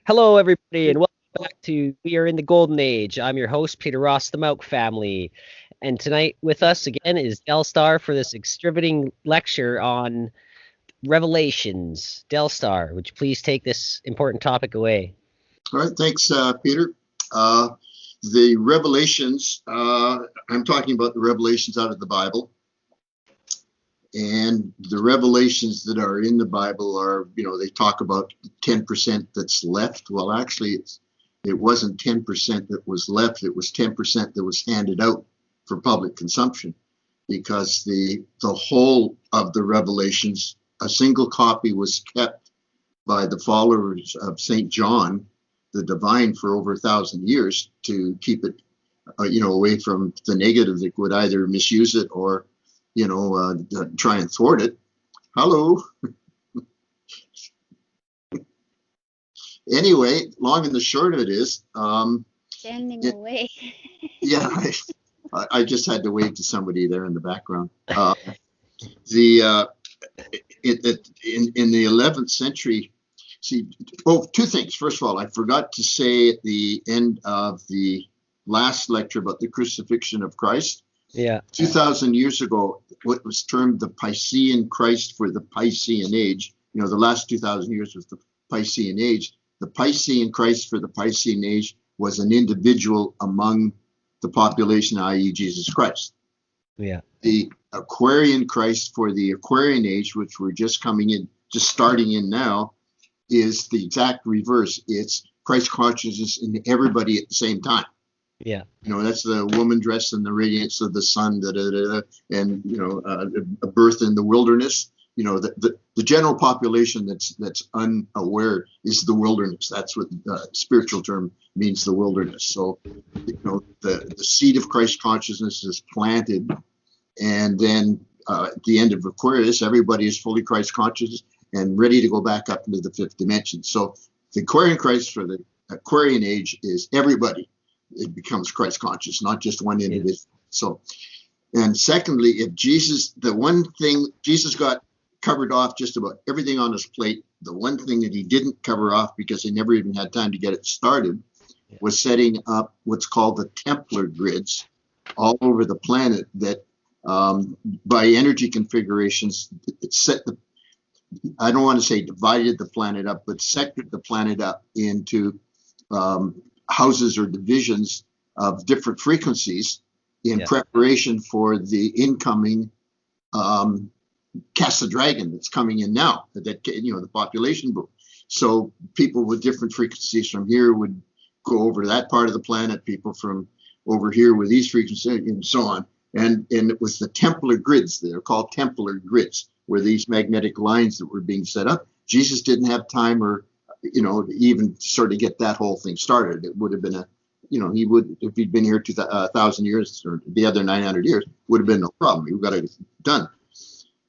Hello, everybody, and welcome back to We Are in the Golden Age. I'm your host, Peter Ross, the Mouk family. And tonight with us again is Del Star for this extributing lecture on Revelations. Del Star, would you please take this important topic away? All right, thanks, Peter. Uh, the Revelations, I'm talking about the Revelations out of the Bible. And the revelations that are in the Bible are, they talk about 10% that's left. Well, actually, it wasn't 10% that was left. It was 10% that was handed out for public consumption, because the whole of the revelations, a single copy was kept by the followers of St. John, the divine, for over 1,000 years to keep it, away from the negative that would either misuse it or try and thwart it. Hello. Anyway, long and the short of it is, standing away. Yeah, I just had to wave to somebody there in the background. In the 11th century, two things. First of all, I forgot to say at the end of the last lecture about the crucifixion of Christ. Yeah. 2,000 years ago, what was termed the Piscean Christ for the Piscean age, the last 2,000 years was the Piscean age. The Piscean Christ for the Piscean age was an individual among the population, i.e. Jesus Christ. Yeah. The Aquarian Christ for the Aquarian age, which we're just starting in now, is the exact reverse. It's Christ consciousness in everybody at the same time. Yeah. That's the woman dressed in the radiance of the sun, and a birth in the wilderness. The general population that's unaware is the wilderness. That's what the spiritual term means, the wilderness. So, the seed of Christ consciousness is planted, and then at the end of Aquarius, everybody is fully Christ conscious and ready to go back up into the fifth dimension. So, the Aquarian Christ for the Aquarian age is everybody. It becomes Christ conscious, not just one individual. Yes. So, and secondly, if Jesus got covered off just about everything on his plate, the one thing that he didn't cover off, because he never even had time to get it started, was setting up what's called the Templar grids all over the planet that by energy configurations, I don't want to say divided the planet up, but sectored the planet up into houses or divisions of different frequencies in preparation for the incoming Cast the Dragon that's coming in now, the population boom. So people with different frequencies from here would go over to that part of the planet, people from over here with these frequencies, and so on. And it was the Templar grids. They're called Templar grids, where these magnetic lines that were being set up. Jesus didn't have time or even sort of get that whole thing started. It would have been he would, if he'd been here 1,000 years or the other 900 years, would have been no problem. He got it done.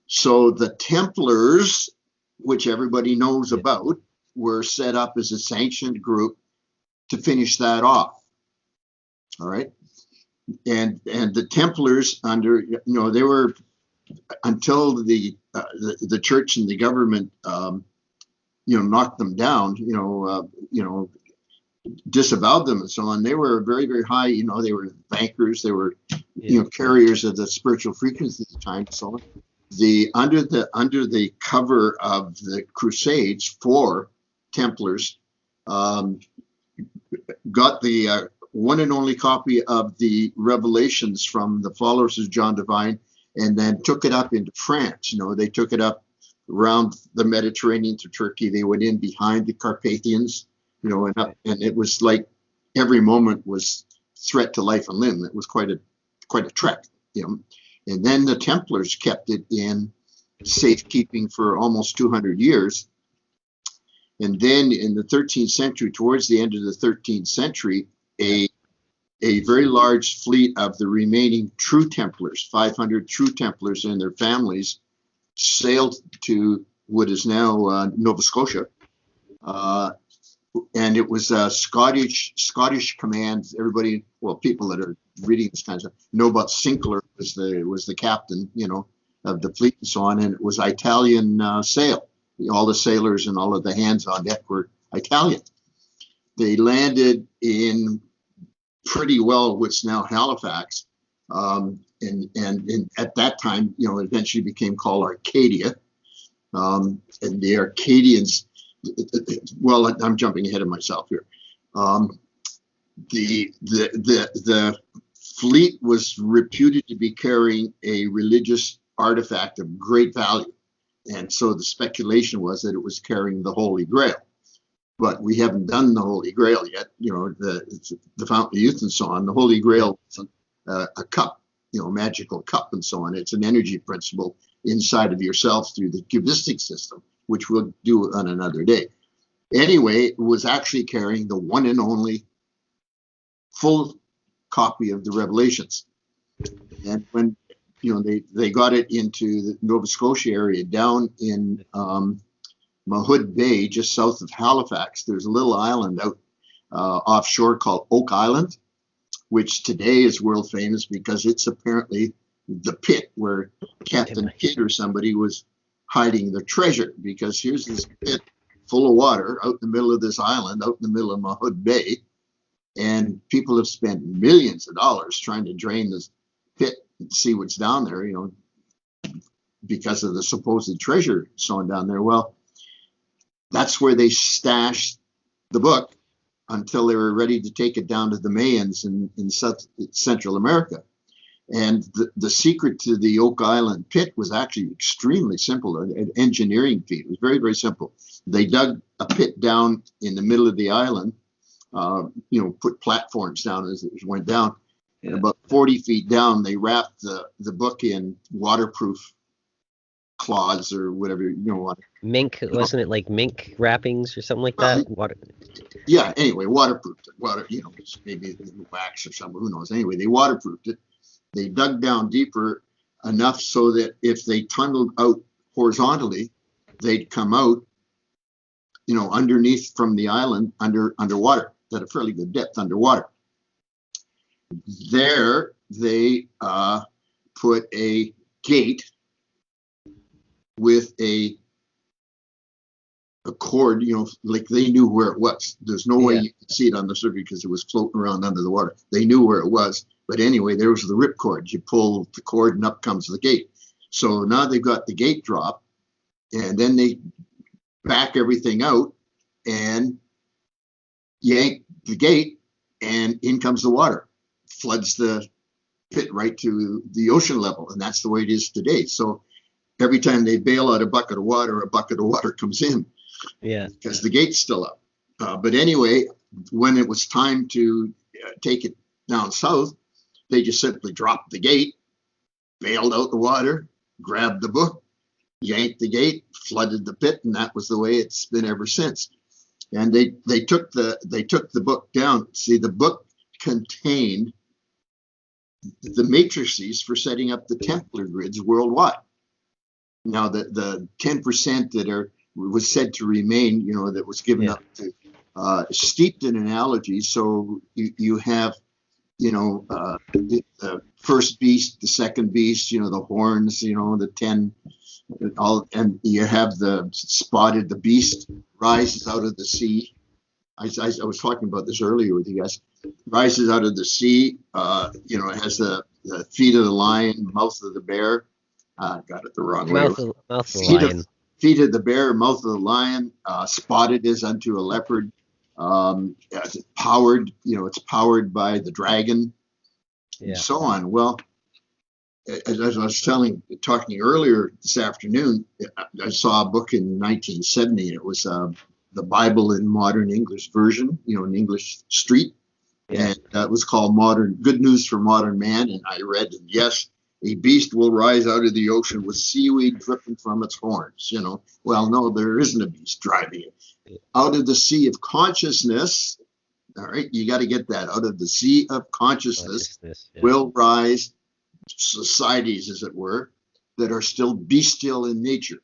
So the Templars, which everybody knows about, were set up as a sanctioned group to finish that off. All right. And the Templars they were, until the church and the government, knocked them down, disavowed them and so on. They were very, very high, they were bankers, they were, carriers of the spiritual frequency at the time and so on. Under the cover of the Crusades, 4 Templars got the one and only copy of the Revelations from the followers of John Divine, and then took it up into France. They took it up around the Mediterranean to Turkey. They went in behind the Carpathians, and up, and it was like every moment was threat to life and limb. It was quite a trek, And then the Templars kept it in safekeeping for almost 200 years. And then in the 13th century, towards the end of the 13th century, a very large fleet of the remaining true Templars, 500 true Templars and their families, sailed to what is now Nova Scotia, and it was a Scottish command. Everybody, people that are reading this kind of stuff know about Sinclair was the captain, of the fleet and so on, and it was Italian sail. All the sailors and all of the hands on deck were Italian. they landed in pretty well what's now Halifax, and at that time, it eventually became called Arcadia. And the Arcadians, well, I'm jumping ahead of myself here. The fleet was reputed to be carrying a religious artifact of great value, and so the speculation was that it was carrying the Holy Grail. But we haven't done the Holy Grail yet. The Fountain of Youth and so on. The Holy Grail is a cup, magical cup and so on. It's an energy principle inside of yourself through the cubistic system, which we'll do on another day. Anyway, it was actually carrying the one and only full copy of the Revelations. And when they got it into the Nova Scotia area down in Mahood Bay, just south of Halifax, there's a little island out offshore called Oak Island, which today is world famous because it's apparently the pit where Captain Kidd or somebody was hiding the treasure. Because here's this pit full of water out in the middle of this island, out in the middle of Mahood Bay, and people have spent millions of dollars trying to drain this pit and see what's down there, because of the supposed treasure sewn down there. Well, that's where they stashed the book until they were ready to take it down to the Mayans in Central America. And the secret to the Oak Island pit was actually extremely simple, an engineering feat. It was very, very simple. They dug a pit down in the middle of the island, put platforms down as it went down. Yeah. And about 40 feet down, they wrapped the book in waterproof cloths or whatever, Mink, wasn't it like mink wrappings or something like that? Yeah, anyway, waterproofed it. Maybe wax or something, who knows. Anyway, they waterproofed it. They dug down deeper enough so that if they tunneled out horizontally, they'd come out, underneath from the island underwater at a fairly good depth underwater. There, they put a gate with a cord, like they knew where it was. There's no way you could see it on the surface because it was floating around under the water. They knew where it was. But anyway, there was the ripcord. You pull the cord and up comes the gate. So now they've got the gate drop, and then they back everything out and yank the gate, and in comes the water. Floods the pit right to the ocean level, and that's the way it is today. So every time they bail out a bucket of water comes in. Yeah, because the gate's still up. But anyway, when it was time to take it down south, they just simply dropped the gate, bailed out the water, grabbed the book, yanked the gate, flooded the pit, and that was the way it's been ever since. And they took the book down. See, the book contained the matrices for setting up the Templar grids worldwide. Now, the 10% that was said to remain, that was given up to, steeped in analogy. So you have, the first beast, the second beast, the horns, the 10, and you have the spotted, the beast rises out of the sea. I was talking about this earlier with you guys. Rises out of the sea. It has the feet of the lion, mouth of the bear. Got it the wrong way. Mouth of the lion. Feet of the bear, mouth of the lion. Spotted is unto a leopard. It's powered. It's powered by the dragon, and so on. Well, as I was talking earlier this afternoon, I saw a book in 1970. It was the Bible in Modern English Version, in English Street, and it was called Good News for Modern Man. And I read, yes, a beast will rise out of the ocean with seaweed dripping from its horns. Well, no, there isn't a beast driving it. Out of the sea of consciousness, all right, you got to get that. Out of the sea of consciousness will rise societies, as it were, that are still bestial in nature,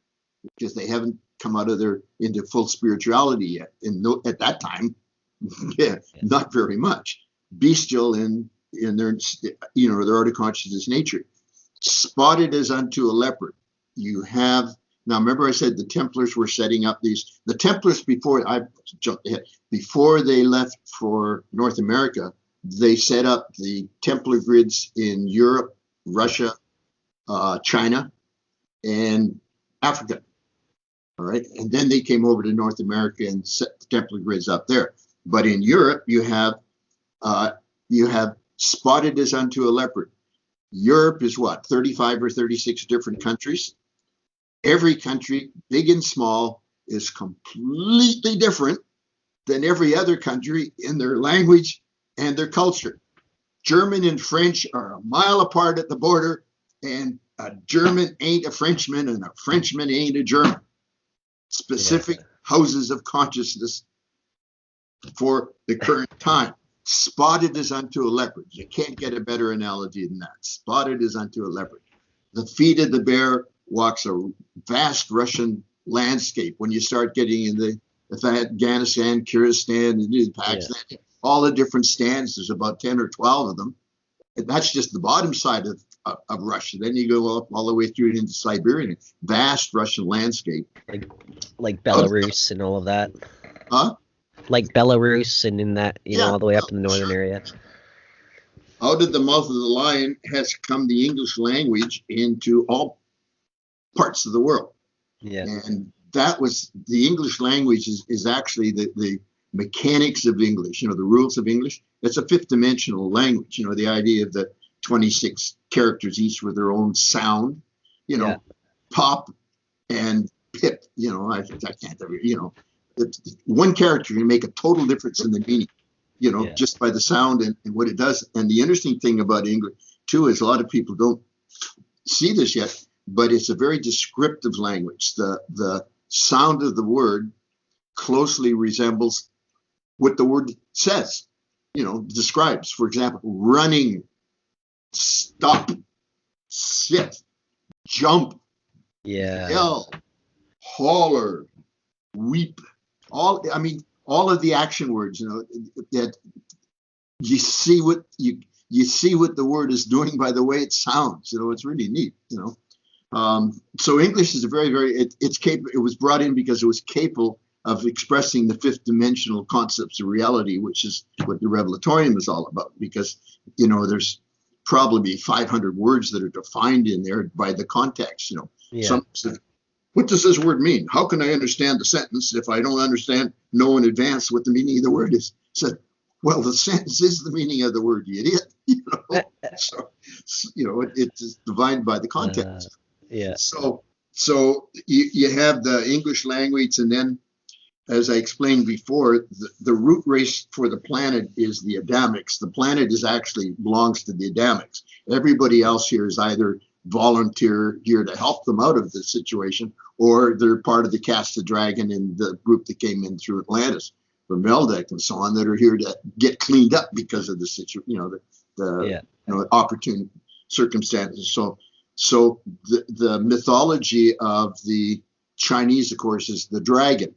because they haven't come out of into full spirituality yet. And at that time, not very much. Bestial in their, their out of consciousness nature. Spotted as unto a leopard. You have Now, remember I said the Templars were setting up these. The Templars, before I jumped ahead, before they left for North America, they set up the Templar grids in Europe, Russia, China, and Africa. All right, and then they came over to North America and set the Templar grids up there. But in Europe, you have spotted as unto a leopard. Europe is what, 35 or 36 different countries. Every country, big and small, is completely different than every other country in their language and their culture. German and French are a mile apart at the border, and a German ain't a Frenchman, and a Frenchman ain't a German. Specific houses of consciousness for the current time. Spotted as unto a leopard. You can't get a better analogy than that. Spotted as unto a leopard. The feet of the bear walks a vast Russian landscape. When you start getting in the Afghanistan, Kyrgyzstan, and Pakistan, all the different stands, there's about 10 or 12 of them. And that's just the bottom side of Russia. Then you go up all the way through into Siberia, vast Russian landscape. Like Belarus and all of that. Huh? Like Belarus and in that, all the way up in the northern area. Out of the mouth of the lion has come the English language into all parts of the world. Yeah. And that was the English language is actually the mechanics of English, the rules of English. It's a fifth dimensional language, the idea of the 26 characters, each with their own sound, pop and pip, I can't, one character can make a total difference in the meaning, just by the sound and what it does. And the interesting thing about English too is a lot of people don't see this yet, but it's a very descriptive language. The sound of the word closely resembles what the word says, describes. For example, running, stop, sit, jump, yell, holler, weep. All of the action words, that you see what the word is doing by the way it sounds. It's really neat. So English is a very, very, it's capable. It was brought in because it was capable of expressing the fifth dimensional concepts of reality, which is what the Revelatorium is all about. Because there's probably 500 words that are defined in there by the context. Some say, what does this word mean? How can I understand the sentence if I don't know in advance what the meaning of the word is? So, well, the sentence is the meaning of the word, you idiot. So it's defined by the context. So you have the English language, and then, as I explained before, the root race for the planet is the Adamics. The planet belongs to the Adamics. Everybody else here is either volunteer here to help them out of the situation, or they're part of the Cast of Dragon and the group that came in through Atlantis from Meldeck and so on, that are here to get cleaned up because of the situation, opportune circumstances. So the mythology of the Chinese, of course, is the dragon.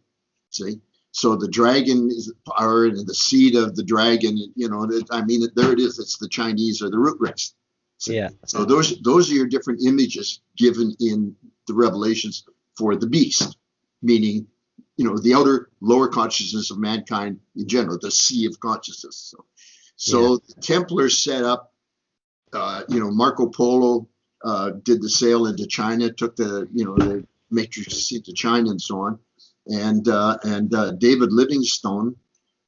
See, so the dragon is the power, and the seed of the dragon. There it is. It's the Chinese, or the root race. So those are your different images given in the revelations for the beast, meaning the outer lower consciousness of mankind in general, the sea of consciousness. So the Templars set up. Marco Polo did the sail into China, took the matrix into China and so on, and David Livingstone,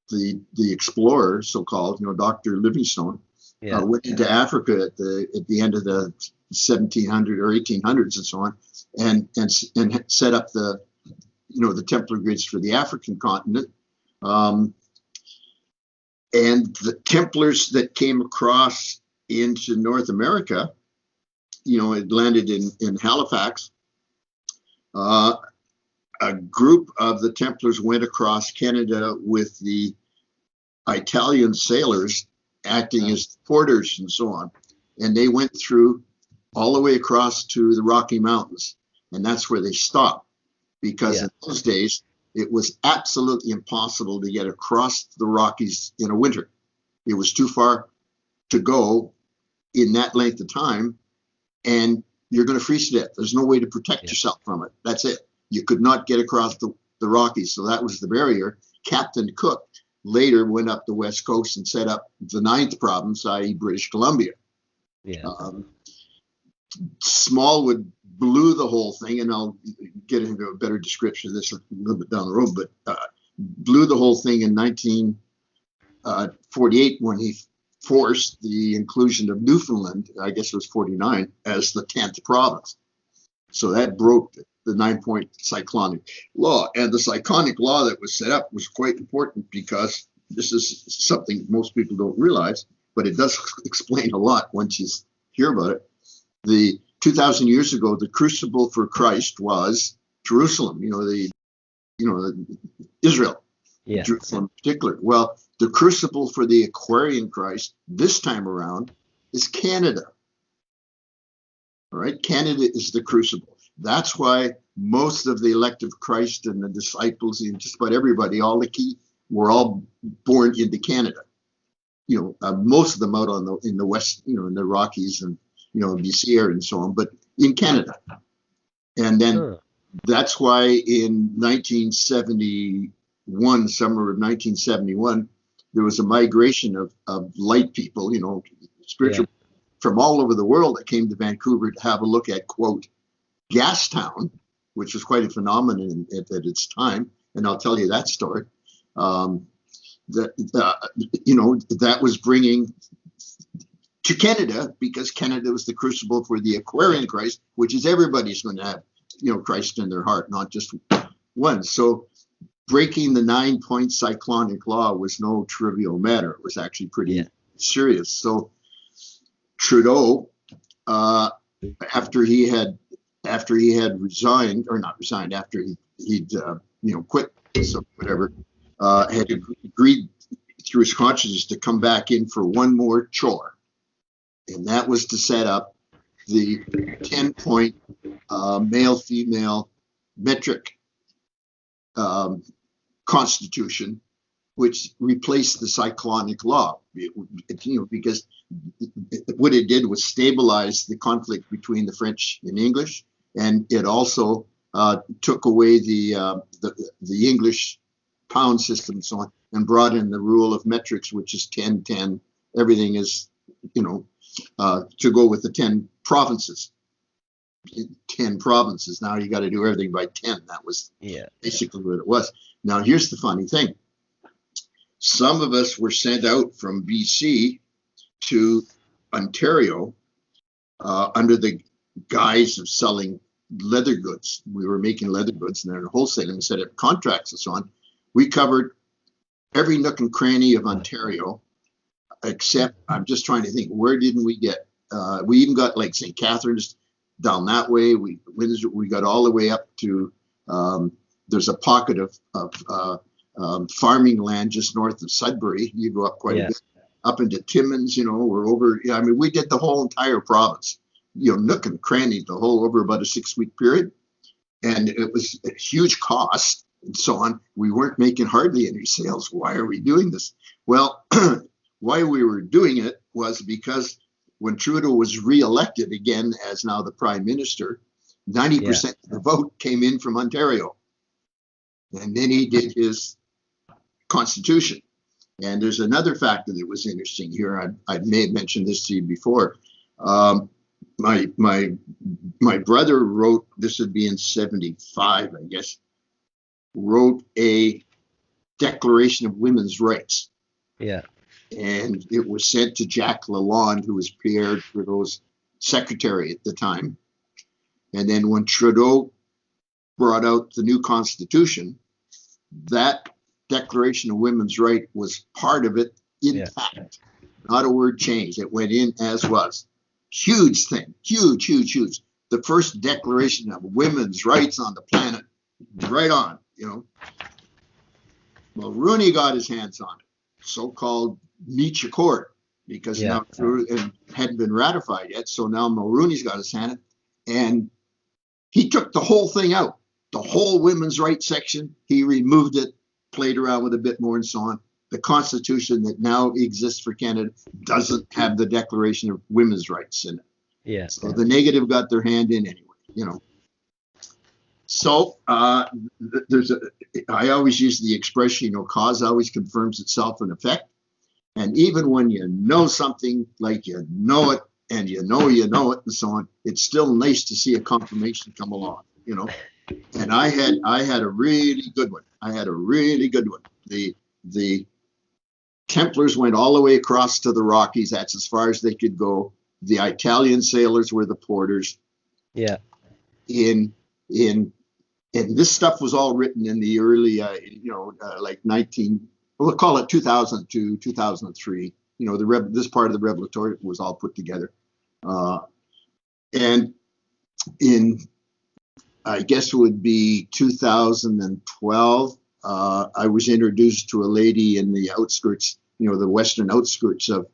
the explorer, so-called, Dr. Livingstone, went into Africa at the end of the 1700s or 1800s and so on, and set up the Templar grids for the African continent. And the Templars that came across into North America, it landed in Halifax. A group of the Templars went across Canada with the Italian sailors acting as porters and so on. And they went through all the way across to the Rocky Mountains. And that's where they stopped. Because in those days, it was absolutely impossible to get across the Rockies in a winter. It was too far to go in that length of time. And you're going to freeze to death. There's no way to protect yourself from it. That's it. You could not get across the Rockies, so that was the barrier. Captain Cook later went up the west coast and set up the 9th province, i.e. British Columbia. Yeah. Smallwood blew the whole thing, and I'll get into a better description of this a little bit down the road, but blew the whole thing in 1948 when he forced the inclusion of Newfoundland, I guess it was 49, as the 10th province. So that broke the 9-point cyclonic law. And the cyclonic law that was set up was quite important because this is something most people don't realize, but it does explain a lot once you hear about it. The 2,000 years ago, the crucible for Christ was Jerusalem, Israel, Yeah. Jerusalem in particular. Well, the crucible for the Aquarian Christ this time around is Canada. All right, Canada is the crucible. That's why most of the elect of Christ and the disciples and just about everybody, all the key, were all born into Canada. Most of them out in the west, in the Rockies and BC area and so on, but in Canada. And then that's why in 1971, summer of 1971, there was a migration of light people, spiritual, from all over the world that came to Vancouver to have a look at, quote, Gastown, which was quite a phenomenon at its time. And I'll tell you that story. That was bringing to Canada, because Canada was the crucible for the Aquarian Christ, which is everybody's going to have, Christ in their heart, not just one. So breaking the 9-point cyclonic law was no trivial matter. It was actually pretty serious. So Trudeau, after he had resigned, or not resigned, after he'd quit, so whatever, had agreed through his conscience to come back in for one more chore. And that was to set up the 10-point male-female metric constitution, which replaced the cyclonic law. Because what it did was stabilize the conflict between the French and English, and it also took away the English pound system and so on, and brought in the rule of metrics, which is 10-10. Everything is, to go with the 10 provinces. 10 provinces. Now you got to do everything by 10. That was basically what it was. Now here's the funny thing. Some of us were sent out from BC to Ontario under the guise of selling leather goods. We were making leather goods and then wholesaling and set up contracts and so on. We covered every nook and cranny of Ontario, except I'm just trying to think, where didn't we get? We even got like St. Catharines down that way. We got all the way up to, there's a pocket of farming land just north of Sudbury. You go up quite a bit, up into Timmins, we're over, we did the whole entire province, nook and cranny, the whole over about a 6-week period. And it was a huge cost and so on. We weren't making hardly any sales. Why are we doing this? Well, why we were doing it was because when Trudeau was reelected again as now the prime minister, 90% of the vote came in from Ontario. And then he did his constitution. And there's another factor that was interesting here. I may have mentioned this to you before. My brother wrote, this would be in 75, I guess, wrote a Declaration of Women's Rights. Yeah. And it was sent to Jack Lalonde, who was Pierre Trudeau's secretary at the time. And then when Trudeau brought out the new constitution, that Declaration of Women's Rights was part of it intact. Not a word changed. It went in as was. Huge thing. Huge, huge, huge. The first declaration of women's rights on the planet. Right on, Well, Rooney got his hands on it. So-called Nietzsche Accord, because now it hadn't been ratified yet. So now Mulroney's got his hand, and he took the whole thing out, the whole women's rights section. He removed it, played around with a bit more and so on. The Constitution that now exists for Canada doesn't have the Declaration of Women's Rights in it. Yeah. So the negative got their hand in anyway, you know. So I always use the expression, you know, cause always confirms itself in effect. And even when you know something, like you know it, and you know it, and so on, it's still nice to see a confirmation come along, you know. And I had a really good one. The Templars went all the way across to the Rockies. That's as far as they could go. The Italian sailors were the porters. Yeah. In and this stuff was all written in the early, like we'll call it 2002, 2003. You know, this part of the Revelatorium was all put together. And in, I guess it would be 2012, I was introduced to a lady in the outskirts, you know, the western outskirts of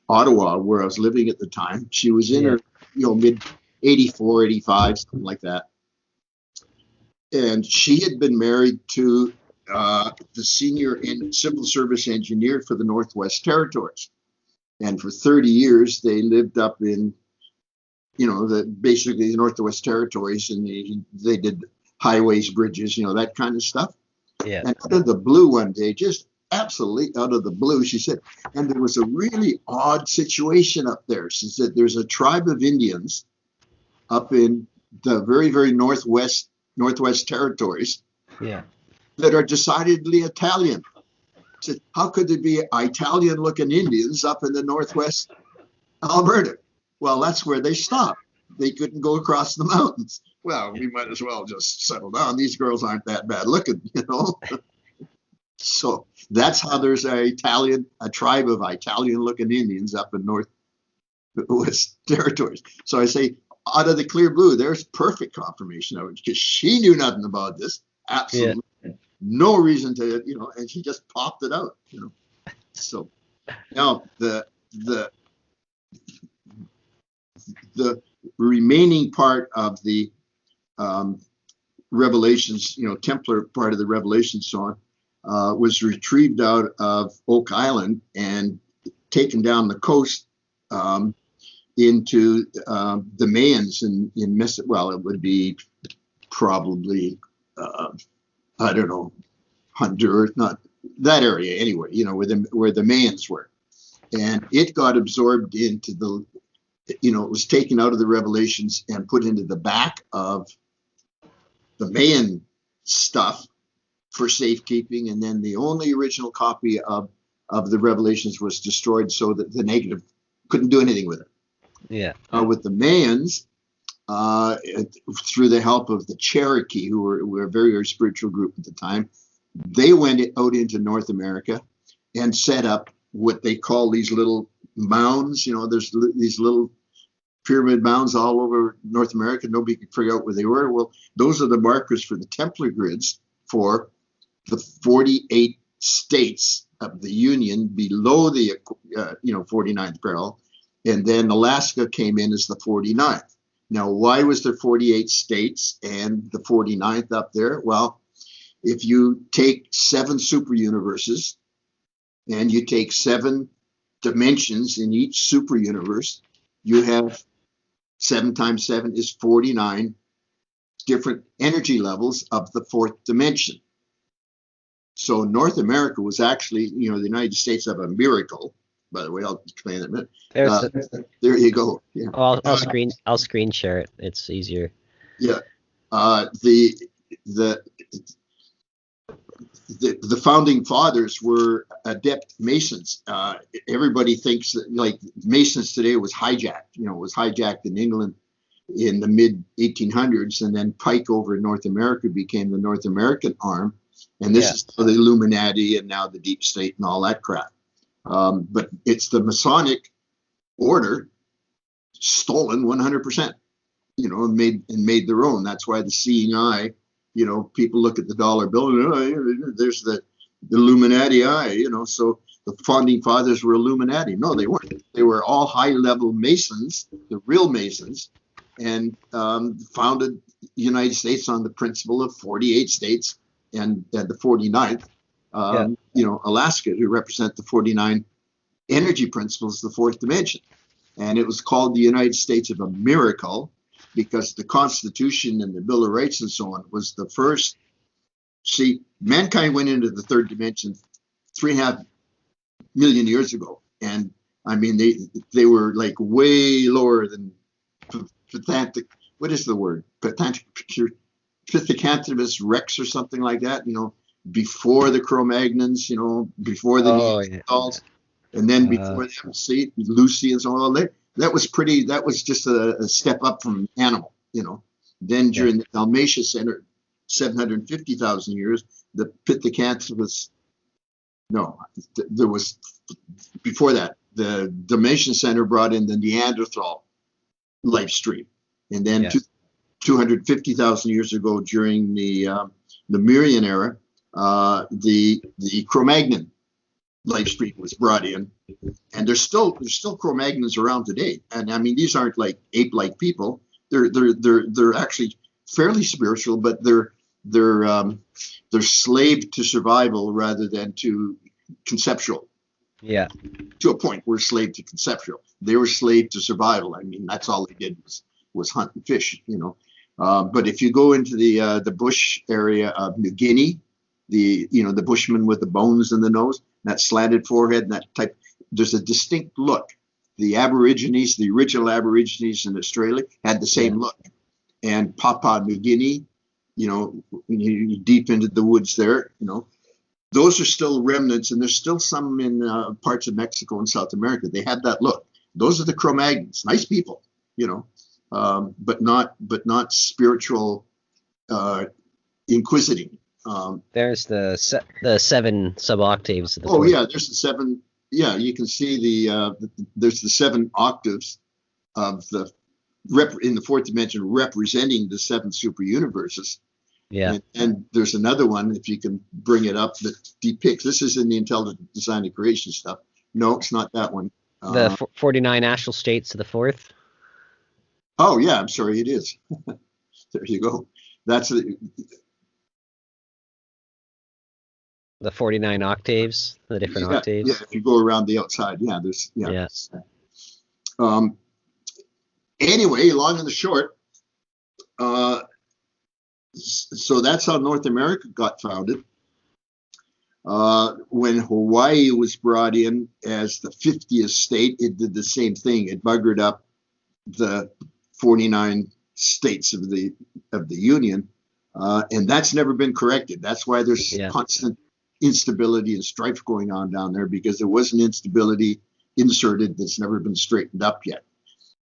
Ottawa, where I was living at the time. She was in her, you know, mid 84, 85, something like that. And she had been married to the senior civil service engineer for the Northwest Territories. And for 30 years, they lived up in, you know, basically the Northwest Territories, and they did highways, bridges, you know, that kind of stuff. Yeah. And out of the blue one day, just absolutely out of the blue, she said, and there was a really odd situation up there. She said, there's a tribe of Indians up in the very, very Northwest Territories, Yeah. that are decidedly Italian. Said, how could there be Italian-looking Indians up in the Northwest Alberta? Well, that's where they stopped. They couldn't go across the mountains. Well, we might as well just settle down. These girls aren't that bad looking, you know. So that's how there's a tribe of Italian-looking Indians up in Northwest Territories. So I say, out of the clear blue, there's perfect confirmation of it, because she knew nothing about this. Absolutely no reason to, you know, and she just popped it out, you know. So now the remaining part of the Revelations, you know, Templar part of the Revelation song, was retrieved out of Oak Island and taken down the coast into the Mayans in well, it would be probably I don't know, Honduras, not that area anyway, you know, where the Mayans were. And it got absorbed into the, you know, it was taken out of the Revelations and put into the back of the Mayan stuff for safekeeping. And then the only original copy of the Revelations was destroyed so that the negative couldn't do anything with it. Yeah. With the Mayans, through the help of the Cherokee, who were a very, very spiritual group at the time, they went out into North America and set up what they call these little mounds. You know, there's these little pyramid mounds all over North America. Nobody could figure out where they were. Well, those are the markers for the Templar grids for the 48 states of the Union below the 49th parallel. And then Alaska came in as the 49th. Now, why was there 48 states and the 49th up there? Well, if you take 7 super universes and you take 7 dimensions in each super universe, you have 7 times 7 is 49 different energy levels of the 4th dimension. So North America was actually, you know, the United States of a miracle. By the way, I'll explain that in a minute. There you go. Yeah. Oh, I'll screen share it. It's easier. Yeah. The founding fathers were adept Masons. Everybody thinks that, like, Masons today was hijacked. You know, it was hijacked in England in the mid 1800s, and then Pike over in North America became the North American arm, and this is the Illuminati and now the Deep State and all that crap. But it's the Masonic order stolen 100%. You know, and made their own. That's why the seeing eye. You know, people look at the dollar bill and there's the Illuminati eye, you know, so the founding fathers were Illuminati. No, they weren't. They were all high-level Masons, the real Masons, and founded the United States on the principle of 48 states and the 49th, you know, Alaska, to represent the 49 energy principles, the 4th dimension. and it was called the United States of America because the Constitution and the Bill of Rights and so on was the first. See, mankind went into the third dimension 3.5 million years ago, and I mean they were like way lower than Pithecanthropus. What is the word? Pithecanthropus rex or something like that. Before the Cro-Magnons. Before the Neanderthals, and then before them, see Lucy and so on. That was pretty. That was just a step up from animal. Then during the Dalmatia Center, 750,000 years, the Pithecanthropus. No, there was before that. The Dalmatian Center brought in the Neanderthal life stream, and then 250,000 years ago, during the Lemurian era, the Cro-Magnon life stream was brought in, and there's still Cro-Magnons around today. And I mean, these aren't like ape-like people. They're actually fairly spiritual, but they're slave to survival rather than to conceptual. Yeah. To a point, we're slave to conceptual. They were slave to survival. I mean, that's all they did was hunt and fish. But if you go into the bush area of New Guinea, the bushman with the bones in the nose, that slanted forehead, and that type, there's a distinct look. The Aborigines, the original Aborigines in Australia, had the same look. And Papua New Guinea, deep into the woods there, those are still remnants, and there's still some in parts of Mexico and South America. They had that look. Those are the Cro-Magnons, nice people, but not spiritual, inquisiting. There's the 7 sub-octaves of the chord. Yeah, there's the 7. Yeah, you can see there's the 7 octaves of in the fourth dimension, representing the 7 super universes. Yeah. And there's another one, if you can bring it up, that depicts, this is in the intelligent design and creation stuff. No, it's not that one. The 49 astral states of the fourth. Oh yeah, I'm sorry, it is. There you go. That's the 49 octaves, the different octaves. Yeah, if you go around the outside, Anyway, long and the short, so that's how North America got founded. When Hawaii was brought in as the 50th state, it did the same thing. It buggered up the 49 states of the Union, and that's never been corrected. That's why there's constant instability and strife going on down there, because there was an instability inserted that's never been straightened up yet.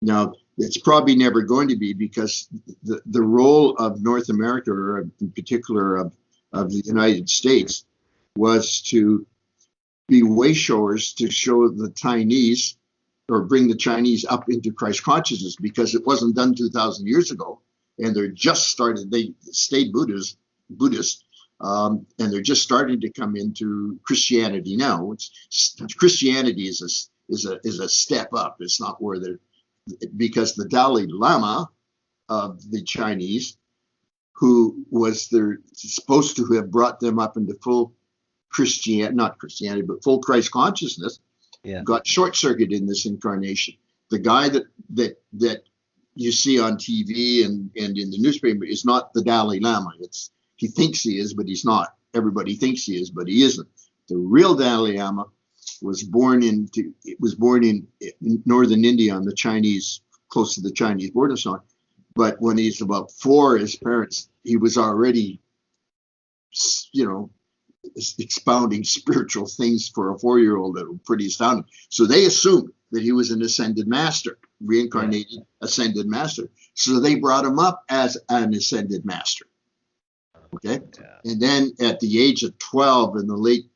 Now, it's probably never going to be, because the role of North America, or in particular of the United States, was to be wayshowers to show the Chinese, or bring the Chinese up into Christ consciousness, because it wasn't done 2,000 years ago, and they're just started. They stayed Buddhist, and they're just starting to come into Christianity now. Christianity is a step up. It's not where they're, because the Dalai Lama of the Chinese, who was supposed to have brought them up into full not Christianity, but full Christ consciousness, got short-circuited in this incarnation. The guy that you see on TV and in the newspaper is not the Dalai Lama. He thinks he is, but he's not. Everybody thinks he is, but he isn't. The real Dalai Lama was born in northern India, on the Chinese, close to the Chinese border, so on. But when he's about 4, his parents, he was already, expounding spiritual things for a 4-year-old that were pretty astounding. So they assumed that he was an ascended master, reincarnated ascended master. So they brought him up as an ascended master. Okay. Yeah. And then at the age of 12, in the late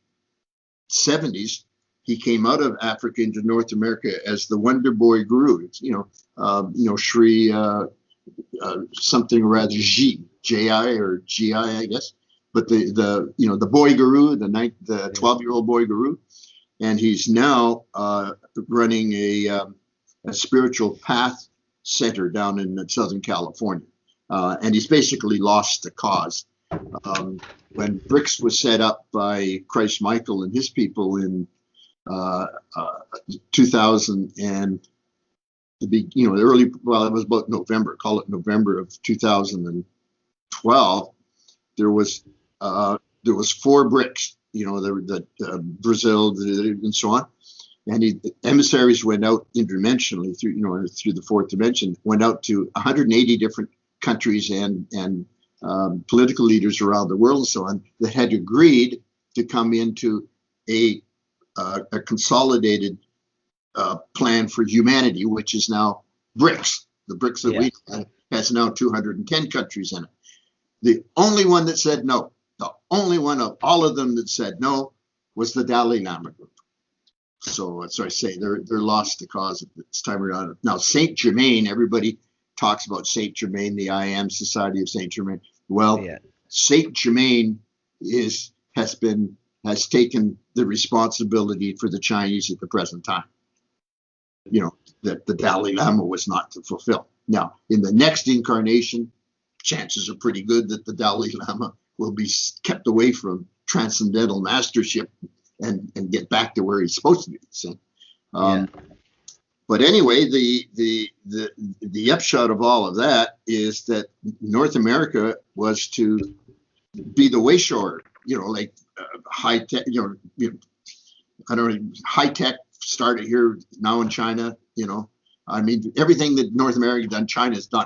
70s, he came out of Africa into North America as the Wonder Boy Guru. It's, Sri something or rather J.I. or G.I., I guess. But the boy guru, the 12-year-old boy guru, and he's now running a spiritual path center down in Southern California, and he's basically lost the cause. When BRICS was set up by Christ Michael and his people in 2000 and the early, well, it was about November, call it November of 2012. There was four BRICS, Brazil and so on, and emissaries went out interdimensionally through the fourth dimension, went out to 180 different countries and political leaders around the world and so on that had agreed to come into a consolidated plan for humanity, which is now BRICS. The BRICS that we has now 210 countries in it. The only one that said no, the only one of all of them that said no, was the Dalai Lama group. So I say they're lost the cause this time around. Now Saint Germain, everybody talks about Saint Germain, the I Am Society of Saint Germain. Well, Saint Germain has taken the responsibility for the Chinese at the present time. That the Dalai Lama was not to fulfill. Now, in the next incarnation, chances are pretty good that the Dalai Lama will be kept away from transcendental mastership and get back to where he's supposed to be. So, but anyway, the upshot of all of that is that North America was to be the way shorer, like high tech, I don't know, high tech started here now in China, I mean, everything that North America done, China's done,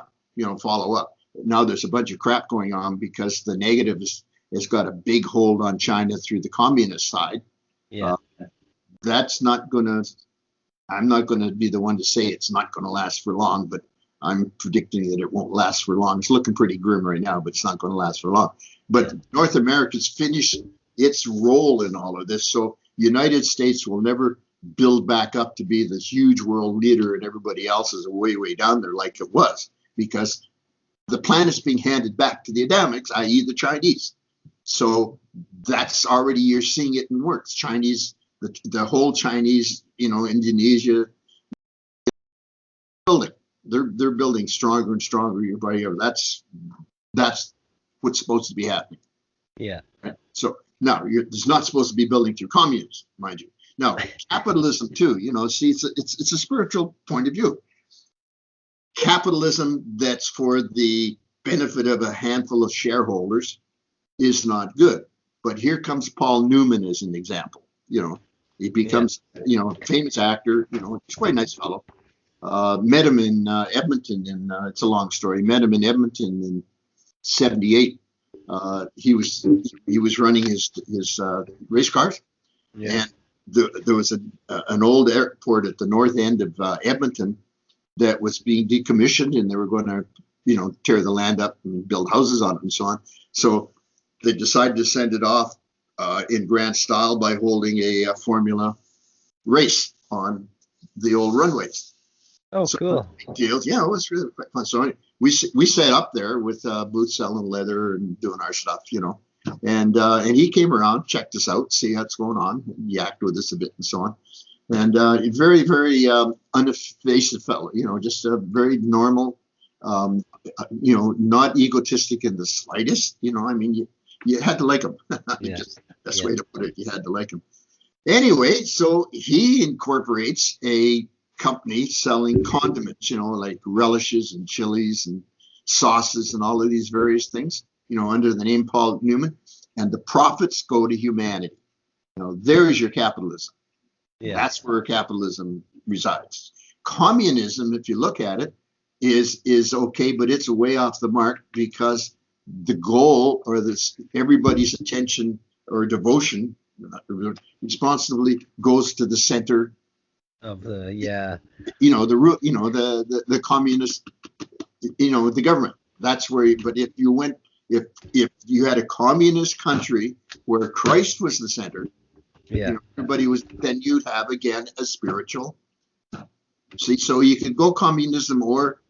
follow up. Now there's a bunch of crap going on because the negative has got a big hold on China through the communist side. That's not going to, I'm not going to be the one to say it's not going to last for long, but I'm predicting that it won't last for long. It's looking pretty grim right now, but it's not going to last for long. But North America's finished its role in all of this. So United States will never build back up to be this huge world leader and everybody else is way, way down there like it was, because the planet's being handed back to the Adamics, i.e. the Chinese. So that's already, you're seeing it in works. Chinese, the whole Chinese, Indonesia, building. They're building stronger and stronger year by year. That's what's supposed to be happening. Yeah. Right? So now it's not supposed to be building through communism, mind you. Now capitalism too. See, it's a spiritual point of view. Capitalism that's for the benefit of a handful of shareholders is not good. But here comes Paul Newman as an example. He becomes, a famous actor. He's quite a nice fellow. Met him in Edmonton, and it's a long story. Met him in Edmonton in '78. He was running his race cars, and there was an old airport at the north end of Edmonton that was being decommissioned, and they were going to, tear the land up and build houses on it and so on. So they decided to send it off in grand style by holding a Formula race on the old runways. Oh, so, cool. Deals. Yeah, it was really quite fun. So we set up there with booths selling leather and doing our stuff, and he came around, checked us out, see what's going on, yacked with us a bit and so on. And very, very uneffaced fellow, just a very normal, not egotistic in the slightest. I mean, you had to like him. Just that's the way to put it. You had to like him. Anyway, so he incorporates a company selling condiments, like relishes and chilies and sauces and all of these various things, under the name Paul Newman, and the profits go to humanity. There's your capitalism. Yeah. That's where capitalism resides. Communism, if you look at it, is okay, but it's way off the mark because the goal or everybody's attention or devotion responsibly goes to the center of the the communist, the government. That's where. But if you had a communist country where Christ was the center, everybody was, then you'd have again a spiritual. See, so you could go communism or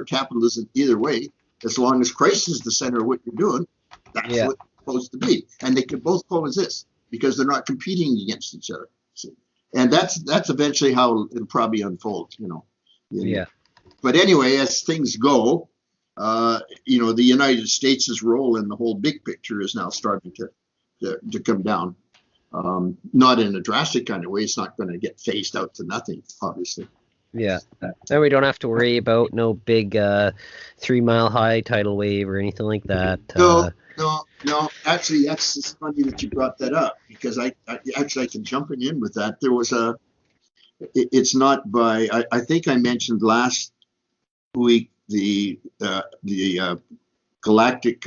capitalism either way, as long as Christ is the center of what you're doing. That's what it's supposed to be, and they can both coexist because they're not competing against each other. See? And that's eventually how it'll probably unfold, But anyway, as things go, the United States' role in the whole big picture is now starting to come down. Not in a drastic kind of way. It's not going to get phased out to nothing, obviously. Yeah. Then we don't have to worry about no big 3 mile high tidal wave or anything like that. No, no. Actually, that's it's funny that you brought that up because I can jump in with that. There was it's not by, I think I mentioned last week the galactic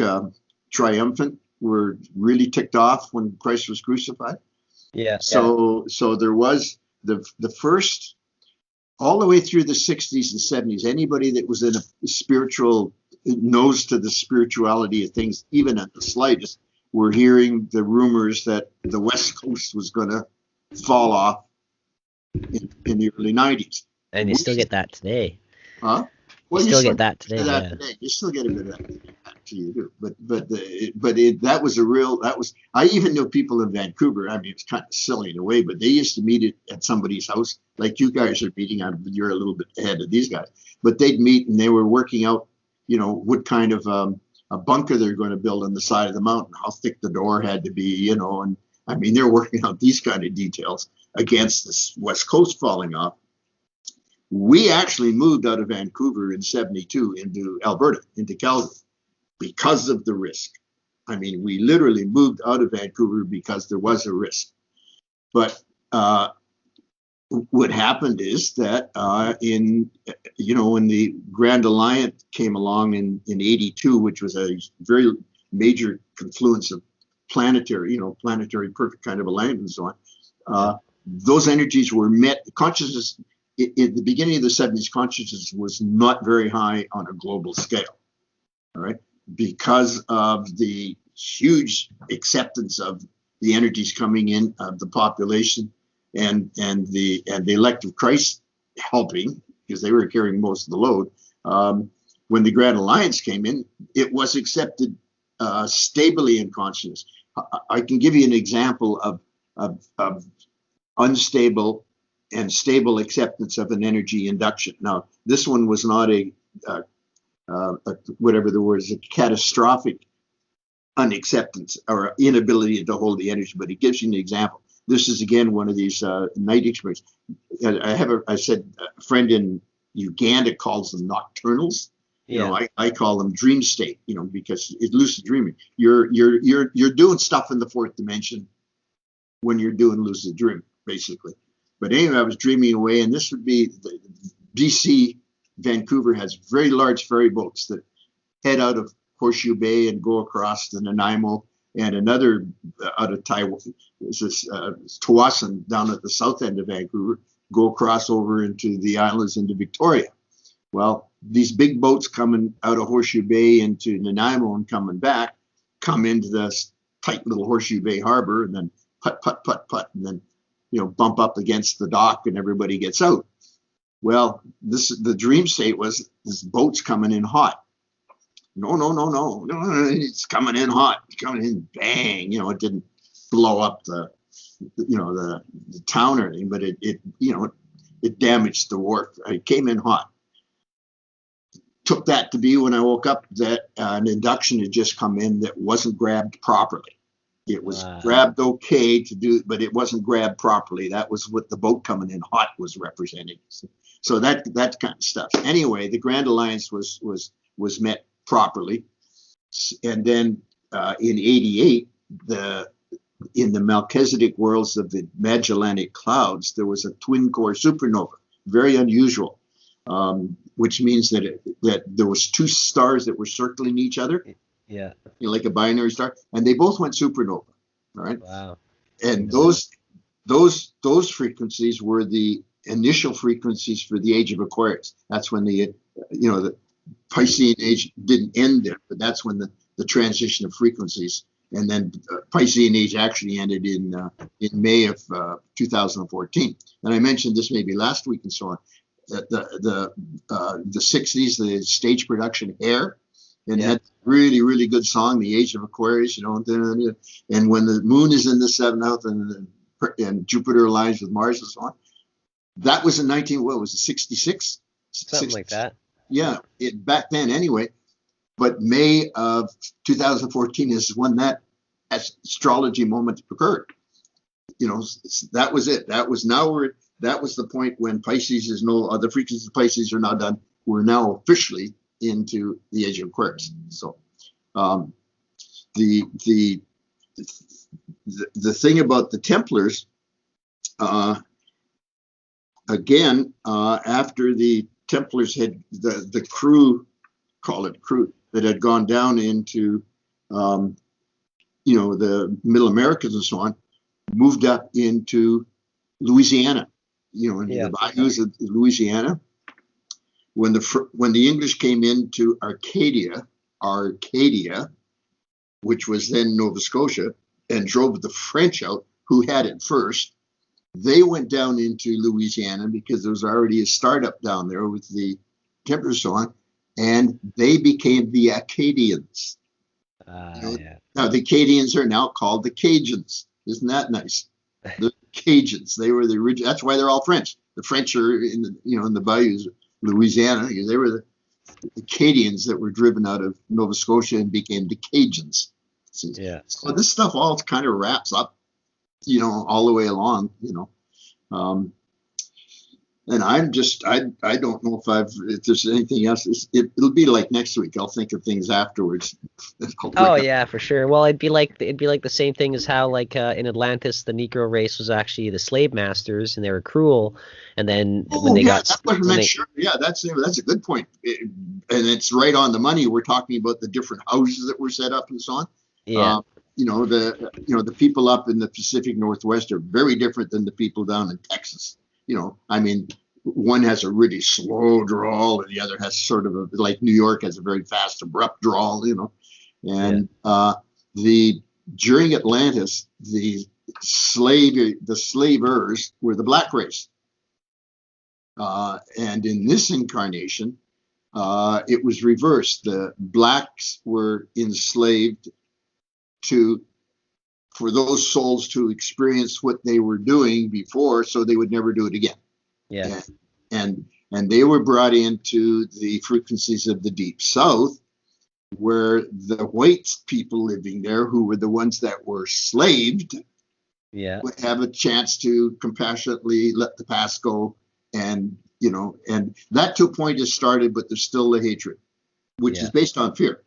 triumphant were really ticked off when Christ was crucified. Yeah. So there was the first all the way through the 60s and 70s. Anybody that was in a spiritual knows to the spirituality of things, even at the slightest, were hearing the rumors that the West Coast was going to fall off in the early 90s. And you still get that today. Huh? Well, you still get that today. Yeah. Today. You still get a bit of that. Actually, you do. That was a real. That was. I even know people in Vancouver. I mean, it's kind of silly in a way, but they used to meet at somebody's house, like you guys are meeting. You're a little bit ahead of these guys, but they'd meet and they were working out, what kind of a bunker they're going to build on the side of the mountain, how thick the door had to be, and I mean, they're working out these kind of details against the West Coast falling off. We actually moved out of Vancouver in 72 into Alberta, into Calgary, because of the risk. I mean, we literally moved out of Vancouver because there was a risk. But what happened is that when the Grand Alliance came along in 82, which was a very major confluence of planetary perfect kind of alignment and so on, those energies were met. Consciousness, at the beginning of the 70s, consciousness was not very high on a global scale, all right, because of the huge acceptance of the energies coming in of the population and the elect of Christ helping, because they were carrying most of the load. When the Grand Alliance came in, it was accepted stably in consciousness. I can give you an example of unstable and stable acceptance of an energy induction. Now, this one was not a whatever the word is, a catastrophic unacceptance or inability to hold the energy, but it gives you an example. This is again one of these night experiences. I said a friend in Uganda calls them nocturnals. Yeah. I call them dream state. Because it's lucid dreaming. You're doing stuff in the fourth dimension when you're doing lucid dreaming, basically. But anyway, I was dreaming away, and this would be BC. Vancouver has very large ferry boats that head out of Horseshoe Bay and go across to Nanaimo, and another out of Taiwan, Tawasin down at the south end of Vancouver, go across over into the islands into Victoria. Well, these big boats coming out of Horseshoe Bay into Nanaimo and coming back come into this tight little Horseshoe Bay harbor, and then putt, putt, putt, putt, and then bump up against the dock and everybody gets out. Well, the dream state was this boat's coming in hot. No, it's coming in hot. It's coming in bang. It didn't blow up the town or anything, but it damaged the wharf. It came in hot. Took that to be, when I woke up, that an induction had just come in that wasn't grabbed properly. It was grabbed okay to do, but it wasn't grabbed properly. That was what the boat coming in hot was representing. So that kind of stuff. Anyway, the Grand Alliance was met properly, and then in '88, in the Melchizedek worlds of the Magellanic Clouds, there was a twin core supernova, very unusual, which means that there was two stars that were circling each other. Yeah. Like a binary star, and they both went supernova. All right. Wow. And those frequencies were the initial frequencies for the age of Aquarius. That's when the Piscean age didn't end there, but that's when the transition of frequencies, and then Piscean age actually ended in May of 2014. And I mentioned this maybe last week and so on. The 60s, the stage production Hair. And had really, really good song, The Age of Aquarius, and when the moon is in the seventh house and Jupiter aligns with Mars and so on. That was in 66? Something like that. Yeah, back then anyway. But May of 2014 is when that astrology moment occurred. That was it. That was now that was the point when Pisces is no, the frequencies of Pisces are now done. We're now officially into the age of Aquarius. So um, the the the thing about the Templars, again, after the Templars had the crew, call it crew, that had gone down into the Middle Americas and so on, moved up into Louisiana, into the bayous of Louisiana. When the English came into Arcadia, which was then Nova Scotia, and drove the French out, who had it first, they went down into Louisiana because there was already a startup down there with the Templars and so on, and they became the Acadians. Now the Acadians are now called the Cajuns. Isn't that nice? The Cajuns. They were the original. That's why they're all French. The French are in the bayous, Louisiana. They were the Acadians that were driven out of Nova Scotia and became the Cajuns. Yeah. So this stuff all kind of wraps up, all the way along, Um, and I'm just, I don't know if there's anything else. It'll be like next week. I'll think of things afterwards. Oh yeah, for sure. Well, it'd be like the same thing as how in Atlantis the Negro race was actually the slave masters and they were cruel, and then when they got that wasn't meant. Sure, yeah, that's a good point, and it's right on the money. We're talking about the different houses that were set up and so on. Yeah. The people up in the Pacific Northwest are very different than the people down in Texas. I mean, one has a really slow drawl, and the other has sort of like New York has a very fast, abrupt drawl. And during Atlantis, the slavers were the black race, and in this incarnation, it was reversed. The blacks were enslaved for those souls to experience what they were doing before, so they would never do it again. Yeah. And they were brought into the frequencies of the Deep South, where the white people living there, who were the ones that were slaved, would have a chance to compassionately let the past go. And that to a point is started, but there's still the hatred, which is based on fear.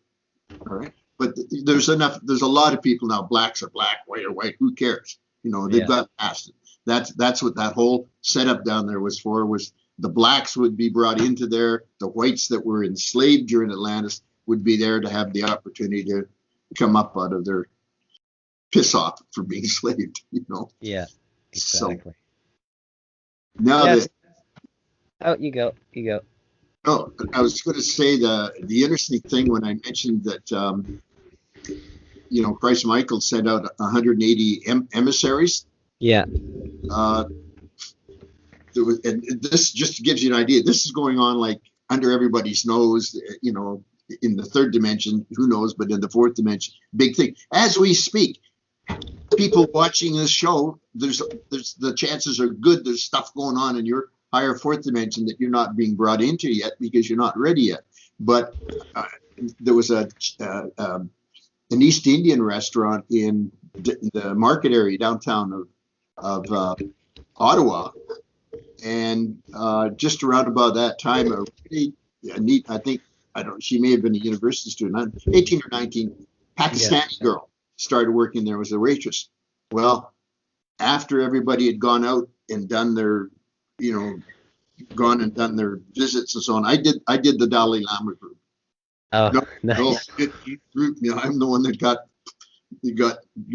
All right. But there's a lot of people now, blacks are black, white are white, who cares? They've got past it. That's what that whole setup down there was for, was the blacks would be brought into there. The whites that were enslaved during Atlantis would be there to have the opportunity to come up out of their piss off for being enslaved, Yeah, exactly. So, now oh, you go. Oh, I was going to say the interesting thing when I mentioned that, Christ Michael sent out 180 emissaries. Yeah. And this just gives you an idea. This is going on like under everybody's nose, in the third dimension, who knows, but in the fourth dimension, big thing. As we speak, people watching this show, there's the chances are good there's stuff going on in your higher fourth dimension that you're not being brought into yet because you're not ready yet. But there was an East Indian restaurant in the market area downtown of Ottawa, and just around about that time, a really neat, she may have been a university student, 18 or 19, Pakistani girl started working there as a waitress. Well, after everybody had gone out and done their visits and so on, I did the Dalai Lama group. Nice. I'm the one that got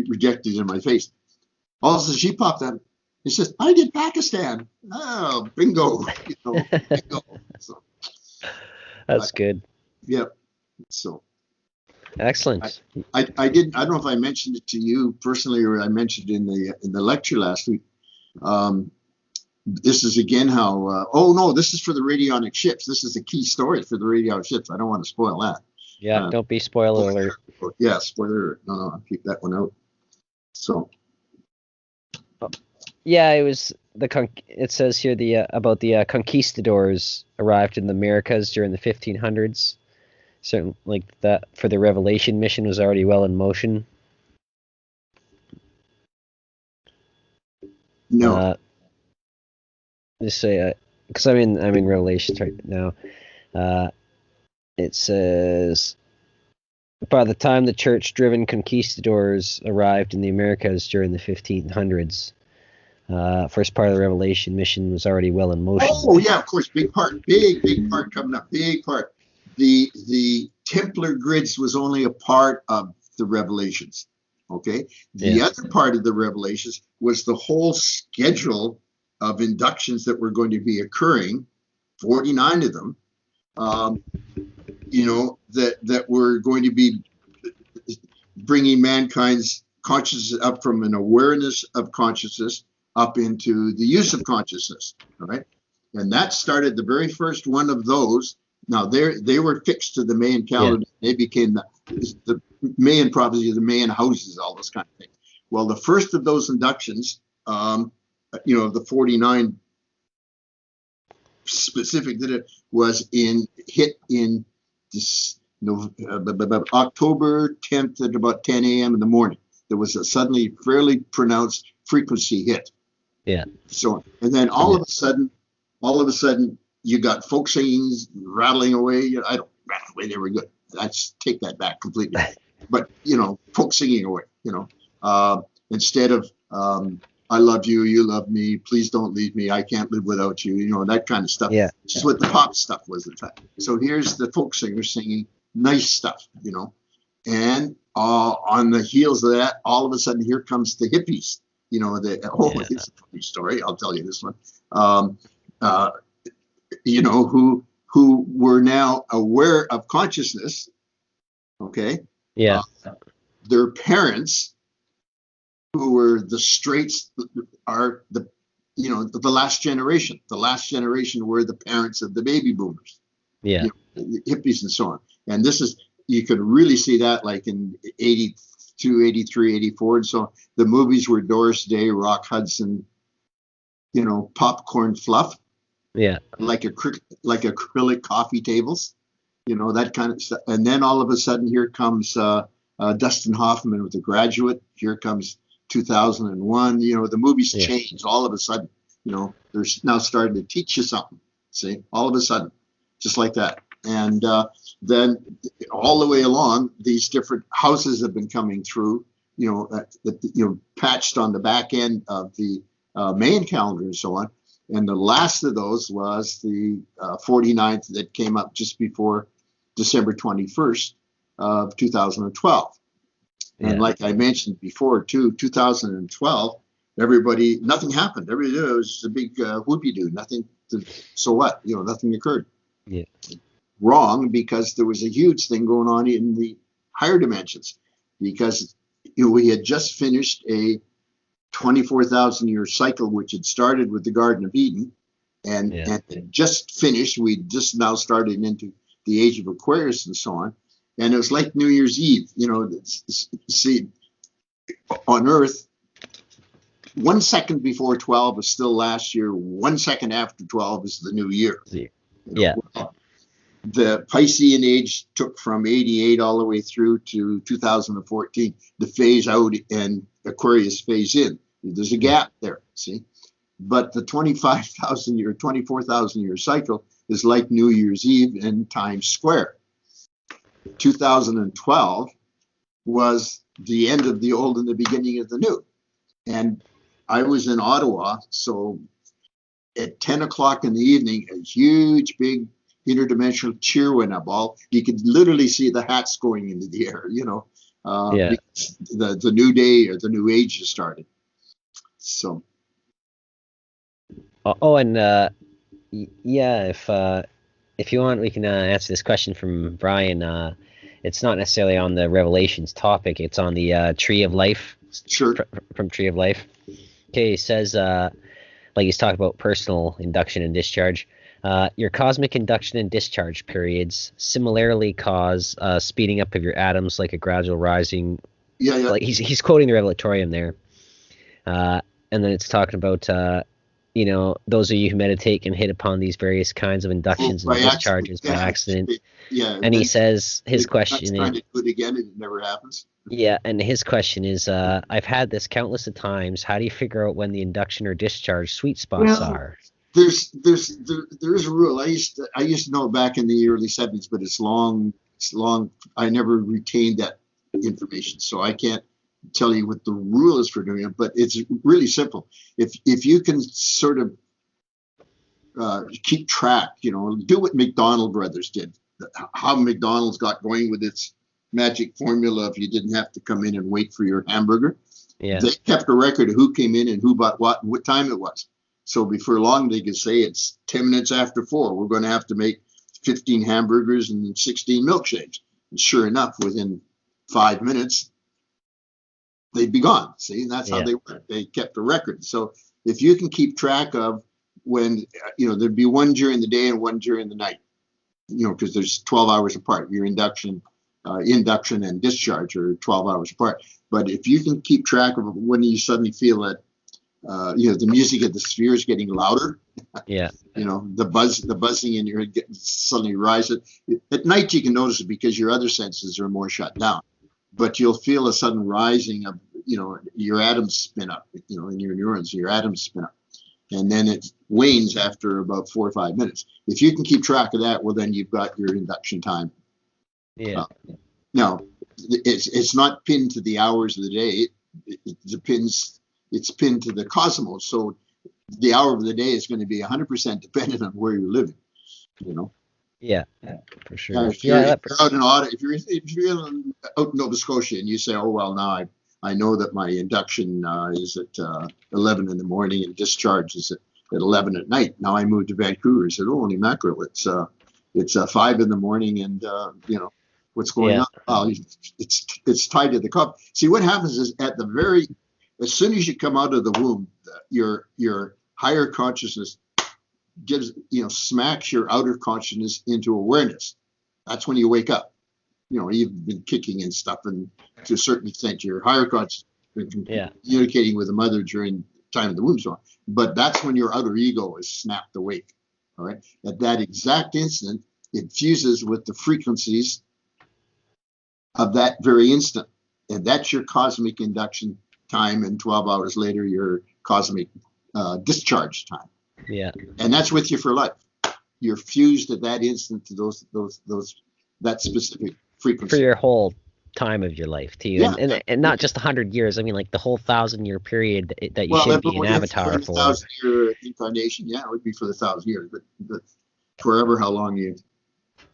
rejected in my face. Also, she popped up. He says, "I did Pakistan." Oh, bingo! Bingo. So, that's good. Yeah. So. Excellent. I didn't. I don't know if I mentioned it to you personally or I mentioned it in the lecture last week. This is again how. This is for the radionic ships. This is a key story for the radionic ships. I don't want to spoil that. Yeah, don't be spoiler alert. Yeah, spoiler. No, I'll keep that one out. So. Yeah, it was it says here about the conquistadors arrived in the Americas during the 1500s. So like that for the Revelation mission was already well in motion. No. Just say, because I'm in Revelations right now. Uh, it says, by the time the church-driven conquistadors arrived in the Americas during the 1500s, first part of the Revelation mission was already well in motion. Oh yeah, of course, big part coming up, big part. The Templar grids was only a part of the Revelations. Okay, the other part of the Revelations was the whole schedule of inductions that were going to be occurring, 49 of them. That were going to be bringing mankind's consciousness up from an awareness of consciousness up into the use of consciousness. All right. And that started the very first one of those. Now they were fixed to the Mayan calendar. They became the Mayan prophecy, the Mayan houses, all those kind of things. Well, the first of those inductions, the 49 specific that it was hit in this October 10th at about 10 a.m. in the morning. There was a suddenly fairly pronounced frequency hit. Yeah. So, and then all of a sudden, you got folk singing rattling away. I don't rattle away; they were good. Let's take that back completely. But folk singing away. Instead of I love you, you love me, please don't leave me, I can't live without you, that kind of stuff. Yeah. Which is what the pop stuff was at the time. So here's the folk singers singing nice stuff, and on the heels of that, all of a sudden, here comes the hippies. It's a funny story. I'll tell you this one. Who were now aware of consciousness. Okay. Yeah. Their parents, who were the straights, are the last generation. The last generation were the parents of the baby boomers. Yeah. The hippies and so on. And this is, you could really see that like in 82, 83, 84 and so on. The movies were Doris Day, Rock Hudson, popcorn fluff. Yeah. Like acrylic coffee tables, that kind of stuff. And then all of a sudden, here comes Dustin Hoffman with The Graduate. Here comes 2001. The movies change all of a sudden. They're now starting to teach you something. See, all of a sudden, just like that. And then all the way along, these different houses have been coming through. Patched on the back end of the Mayan calendar and so on. And the last of those was the 49th that came up just before December 21st of 2012. Yeah. And like I mentioned before, too, 2012, nothing happened. Everybody, it was a big whoopie-doo. Nothing. So what? Nothing occurred. Yeah. Wrong, because there was a huge thing going on in the higher dimensions. Because we had just finished a 24,000 year cycle, which had started with the Garden of Eden and just finished. We just now started into the age of Aquarius and so on. And it was like New Year's Eve, see, on Earth, 1 second before 12 is still last year. 1 second after 12 is the new year. Yeah. The Piscean age took from 88 all the way through to 2014 to phase out and Aquarius phase in. There's a gap there, see? But the 24,000 year cycle is like New Year's Eve in Times Square. 2012 was the end of the old and the beginning of the new. And I was in Ottawa, so at 10 o'clock in the evening, a huge, big interdimensional cheer went up. You could literally see the hats going into the air, the new day or the new age has started. So. If you want, we can answer this question from Brian. It's not necessarily on the Revelations topic. It's on the Tree of Life. Sure. From Tree of Life. Okay, he says, like he's talking about personal induction and discharge. Your cosmic induction and discharge periods similarly cause speeding up of your atoms, like a gradual rising. Yeah. Like he's quoting the Revelatorium there. And then it's talking about, those of you who meditate can hit upon these various kinds of inductions and discharges by accident. Yeah. And he says his question is, trying to do it again, it never happens. Yeah, and his question is, I've had this countless of times. How do you figure out when the induction or discharge sweet spots are? there is a rule. I used to know it back in the early 70s, but it's long. I never retained that information, so I can't tell you what the rule is for doing it. But it's really simple. If you can sort of keep track, do what McDonald Brothers did. How McDonald's got going with its magic formula. If you didn't have to come in and wait for your hamburger, they kept a record of who came in and who bought what time it was. So before long, they could say it's 10 minutes after 4. We're going to have to make 15 hamburgers and 16 milkshakes. And sure enough, within 5 minutes, they'd be gone. See, and that's how they were. They kept a record. So if you can keep track of when, there'd be one during the day and one during the night, because there's 12 hours apart. Your induction and discharge are 12 hours apart. But if you can keep track of when you suddenly feel that, the music of the sphere is getting louder. Yeah. The buzzing in your head suddenly rises. At night you can notice it because your other senses are more shut down. But you'll feel a sudden rising of, your atoms spin up, in your neurons, your atoms spin up. And then it wanes after about 4 or 5 minutes. If you can keep track of that, well, then you've got your induction time. Yeah. Now, it's not pinned to the hours of the day. It's pinned to the cosmos. So the hour of the day is going to be 100% dependent on where you're living, Yeah, for sure. If you're out in Nova Scotia and you say, oh, well, now I know that my induction is at 11 in the morning and discharge is at 11 at night. Now I moved to Vancouver. I said, oh, holy mackerel, it's 5 in the morning and, what's going on? Well, it's tied to the cup. See, what happens is as soon as you come out of the womb, your higher consciousness smacks your outer consciousness into awareness. That's when you wake up. You've been kicking and stuff, and to a certain extent, your higher consciousness has been communicating with the mother during the time of the womb. So, but that's when your outer ego is snapped awake. All right. At that exact instant, it fuses with the frequencies of that very instant, and that's your cosmic induction time, and 12 hours later, your cosmic discharge time. Yeah. And that's with you for life. You're fused at that instant to that specific frequency. For your whole time of your life, too. Yeah. And not just 100 years. I mean, like the whole 1,000-year period that you should be an avatar for. 1,000-year incarnation, it would be for the 1,000 years, but forever, how long you...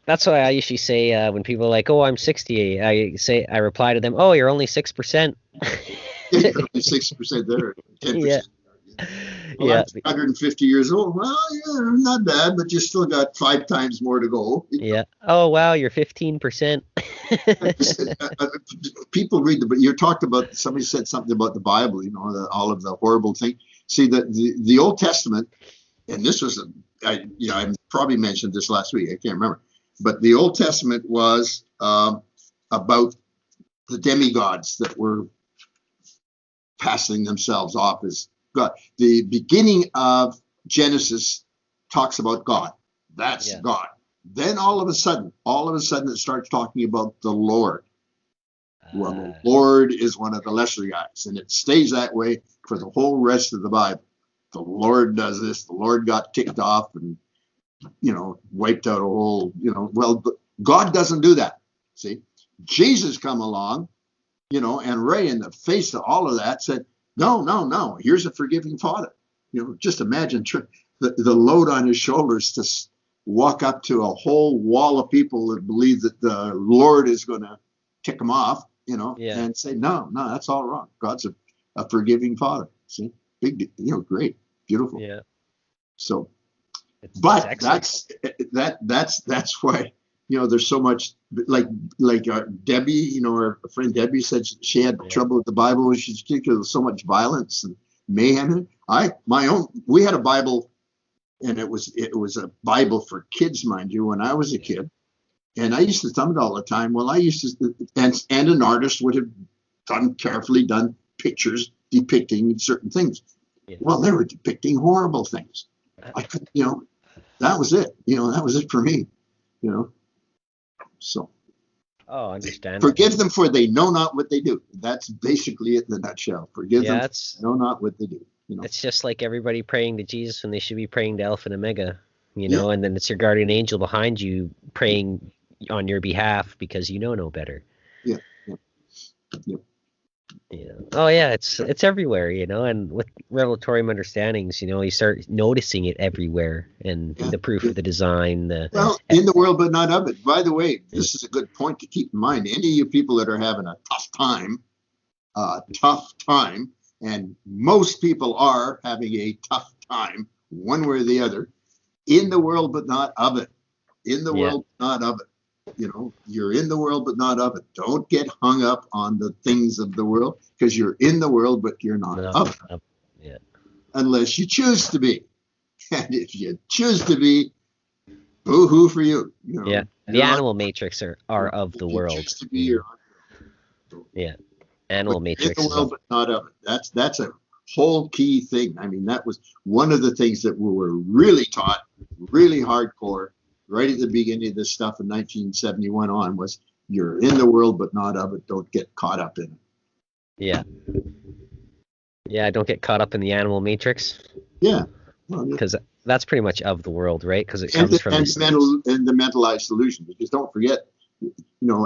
That's why I usually say when people are like, "Oh, I'm 60," I reply to them, "Oh, you're only 6%." You're only 6% there, 10%. Yeah. Well, I'm 150 years old. Well, not bad, but you still got 5 times more to go. Yeah. Oh, wow, you're 15%. People read you talked about, somebody said something about the Bible, all of the horrible thing. See, the Old Testament, and this was, I probably mentioned this last week, I can't remember, but the Old Testament was about the demigods that were passing themselves off as God. The beginning of Genesis talks about God. That's God. Then all of a sudden, it starts talking about the Lord. Well, the Lord is one of the lesser guys, and it stays that way for the whole rest of the Bible. The Lord does this. The Lord got ticked off and, wiped out a whole, well, but God doesn't do that. See, Jesus come along, and right in the face of all of that said, no, here's a forgiving Father. Just imagine the load on his shoulders to walk up to a whole wall of people that believe that the Lord is going to tick them off, and say, no, that's all wrong. God's a forgiving Father. See, big, great, beautiful. Yeah. So, but that's why, there's so much, like Debbie, our friend Debbie said she had trouble with the Bible. She's because of so much violence and mayhem. We had a Bible, and it was a Bible for kids, mind you, when I was a kid. And I used to thumb it all the time. Well, I used to, and an artist would have carefully done pictures depicting certain things. Yeah. Well, they were depicting horrible things. I could, that was it. That was it for me. So. Oh, I understand. Forgive them, for they know not what they do. That's basically it in a nutshell. Forgive them, for they know not what they do. You know. It's just like everybody praying to Jesus when they should be praying to Alpha and Omega, and then it's your guardian angel behind you praying on your behalf because you know no better. Yeah. Yeah. Yeah. Yeah. Oh yeah, it's everywhere, and with Revelatorium understandings, you start noticing it everywhere, and Yeah. the proof Yeah. of the design, Well, in the world, but not of it. By the way, this is a good point to keep in mind. Any of you people that are having a tough time, and most people are having a tough time, one way or the other, in the world, but not of it. In the yeah, world, not of it. You're in the world, but not of it. Don't get hung up on the things of the world because you're in the world, but you're not no, of it, yeah, unless you choose to be. And if you choose to be, boo-hoo for you. yeah. The You're on. animal matrix are of If the you world. choose to be, you're on. So, Yeah, but animal you're in matrix the is of. world, but not of it. That's a whole key thing. I mean, that was one of the things that we were really taught, really hardcore, right at the beginning of this stuff in 1971 on was you're in the world, but not of it. Don't get caught up in it. Yeah, yeah. Don't get caught up in the animal matrix Yeah. Well, because that's pretty much of the world, right? Because it and comes the, from and this. the mentalized delusion. Because don't forget,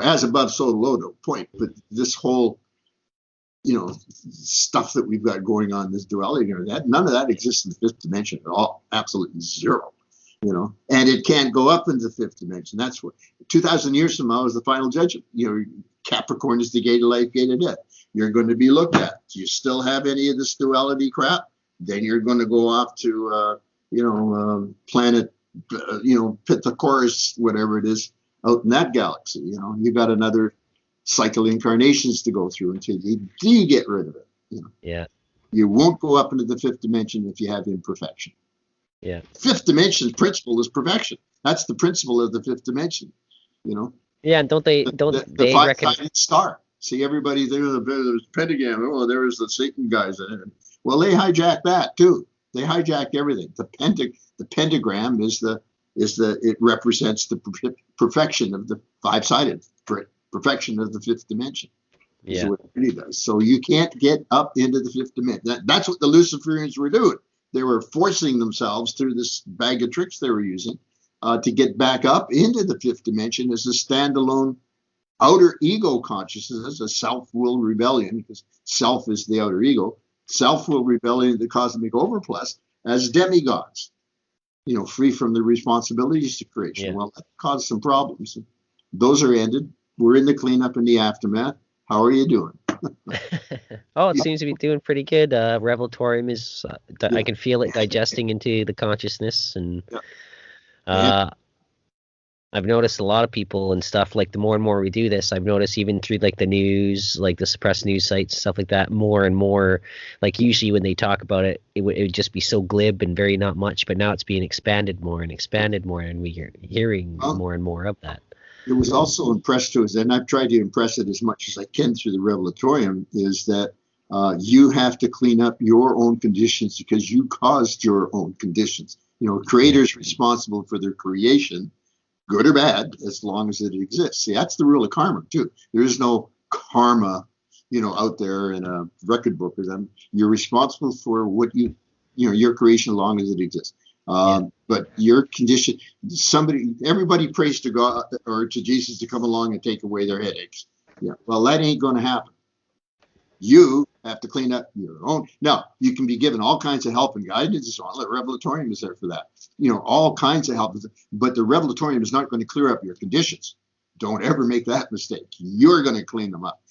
as above, so below. No point. But this whole stuff that we've got going on, this duality, none of that exists in the fifth dimension at all. Absolutely zero. And it can't go up into the fifth dimension. That's what 2,000 years from now is the final judgment. Capricorn is the gate of life, gate of death. You're going to be looked at. Do you still have any of this duality crap? Then you're going to go off to, planet, Pythagoras, whatever it is, out in that galaxy. You got another cycle incarnations to go through until you get rid of it. Yeah, You won't go up into the fifth dimension if you have imperfection. yeah, Fifth dimension principle is perfection. That's the principle of the fifth dimension. yeah. And don't they The they reckon? five-sided star. See, everybody there's pentagram. Oh, there was the Satan guys in it. Well, they hijacked that too. They hijacked everything. The pentagram is it represents the perfection of the five-sided perfection of the fifth dimension. Is Yeah, what it really does. So you can't get up into the fifth dimension. That's what the Luciferians were doing. They were forcing themselves through this bag of tricks they were using to get back up into the fifth dimension as a standalone outer ego consciousness, a self-will rebellion, because self is the outer ego, self-will rebellion, the cosmic overplus, as demigods, free from the responsibilities to creation. yeah. Well, that caused some problems. Those are ended. We're in the cleanup and the aftermath. How are you doing? Oh, it Yeah, seems to be doing pretty good. Revelatorium is, yeah, I can feel it digesting into the consciousness, and yeah. And uh, I've noticed a lot of people and stuff, like the more and more we do this, I've noticed even through like the news, like the suppressed news sites, stuff like that, more and more, like usually when they talk about it, it would just be so glib and very not much, but now it's being expanded more, and we're hearing well, more and more of that. it was also impressed to us, and I've tried to impress it as much as I can through the Revelatorium, is that you have to clean up your own conditions because you caused your own conditions. Yeah, Creators responsible for their creation, good or bad, as long as it exists. See, that's the rule of karma too. There is no karma, out there in a record book or them. You're responsible for what your creation, as long as it exists. yeah, But your condition, everybody prays to God or to Jesus to come along and take away their headaches. Yeah, well, that ain't going to happen. You have to clean up your own. Now, you can be given all kinds of help and guidance and so on. The Revelatorium is there for that. All kinds of help. But the Revelatorium is not going to clear up your conditions. Don't ever make that mistake. You're going to clean them up.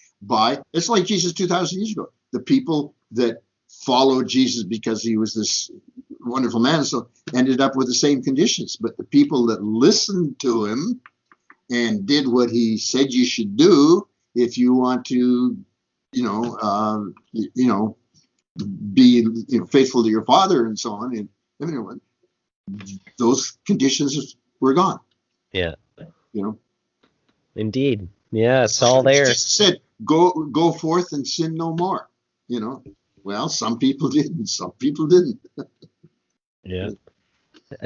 It's like Jesus 2,000 years ago. The people that followed Jesus because he was this wonderful man, so ended up with the same conditions. But the people that listened to him and did what he said you should do, if you want to, be faithful to your father and so on, and everyone, those conditions were gone. yeah, You know, indeed. Yeah, it's all there. Jesus said, "Go forth and sin no more." Well, some people did, and some people didn't. Yeah.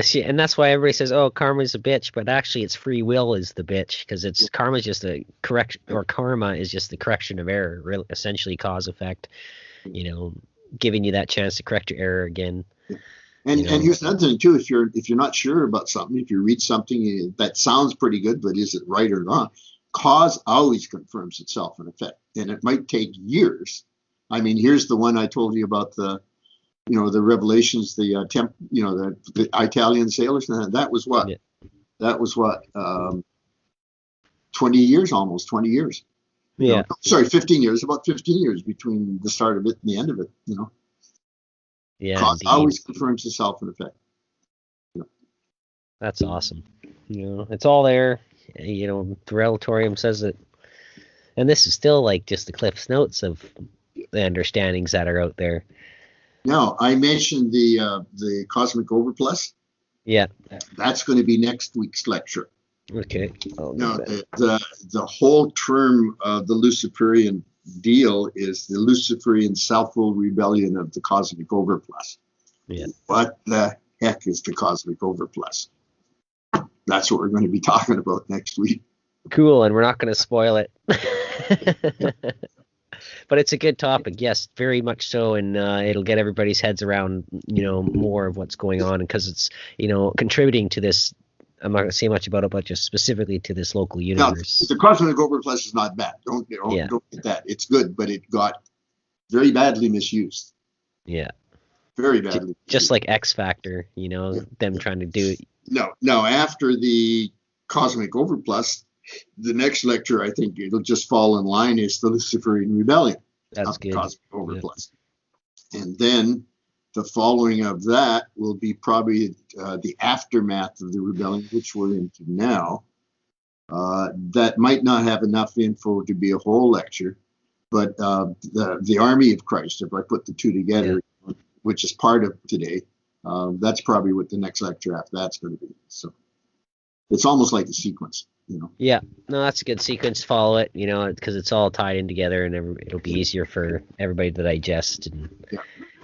See, and that's why everybody says, "Oh, karma's a bitch," but actually, it's free will is the bitch because it's karma's just a correction, or karma is just the correction of error, really, essentially cause effect. You know, giving you that chance to correct your error again. And You know? and here's another thing too. If you're not sure about something, if you read something that sounds pretty good, but is it right or not? Cause always confirms itself in effect, and it might take years. I mean, here's the one I told you about, the Revelations, the Italian sailors. And that was what? Yeah. That was what? 20 years, almost 20 years. Yeah. Sorry, 15 years. About 15 years between the start of it and the end of it. Yeah, Cause indeed. always confirms itself in effect. That's awesome. It's all there. The Revelatorium says it. And this is still like just the Cliff's Notes of the understandings that are out there. Now, I mentioned the Cosmic Overplus. Yeah. That's going to be next week's lecture. Okay. Now, the whole term of the Luciferian deal is the Luciferian self-will rebellion of the Cosmic Overplus. Yeah. What the heck is the Cosmic Overplus? That's what we're going to be talking about next week. Cool, and we're not going to spoil it. But it's a good topic, yes, very much so, and it'll get everybody's heads around, more of what's going on, because it's, contributing to this. I'm not going to say much about it, but just specifically to this local universe. Now, the Cosmic Overplus is not bad. Don't get that. It's good, but it got very badly misused. Yeah. Very badly. Just like X Factor, them trying to do it. No, after the Cosmic Overplus, the next lecture, I think it'll just fall in line, is the Luciferian Rebellion. That's good. Cosmic Overplus. Yeah. And then the following of that will be probably the aftermath of the rebellion, which we're into now. That might not have enough info to be a whole lecture, but the Army of Christ, if I put the two together, which is part of today, that's probably what the next lecture after that's going to be. So it's almost like a sequence. Yeah, no, that's a good sequence to follow it, because it's all tied in together, and it'll be easier for everybody to digest. And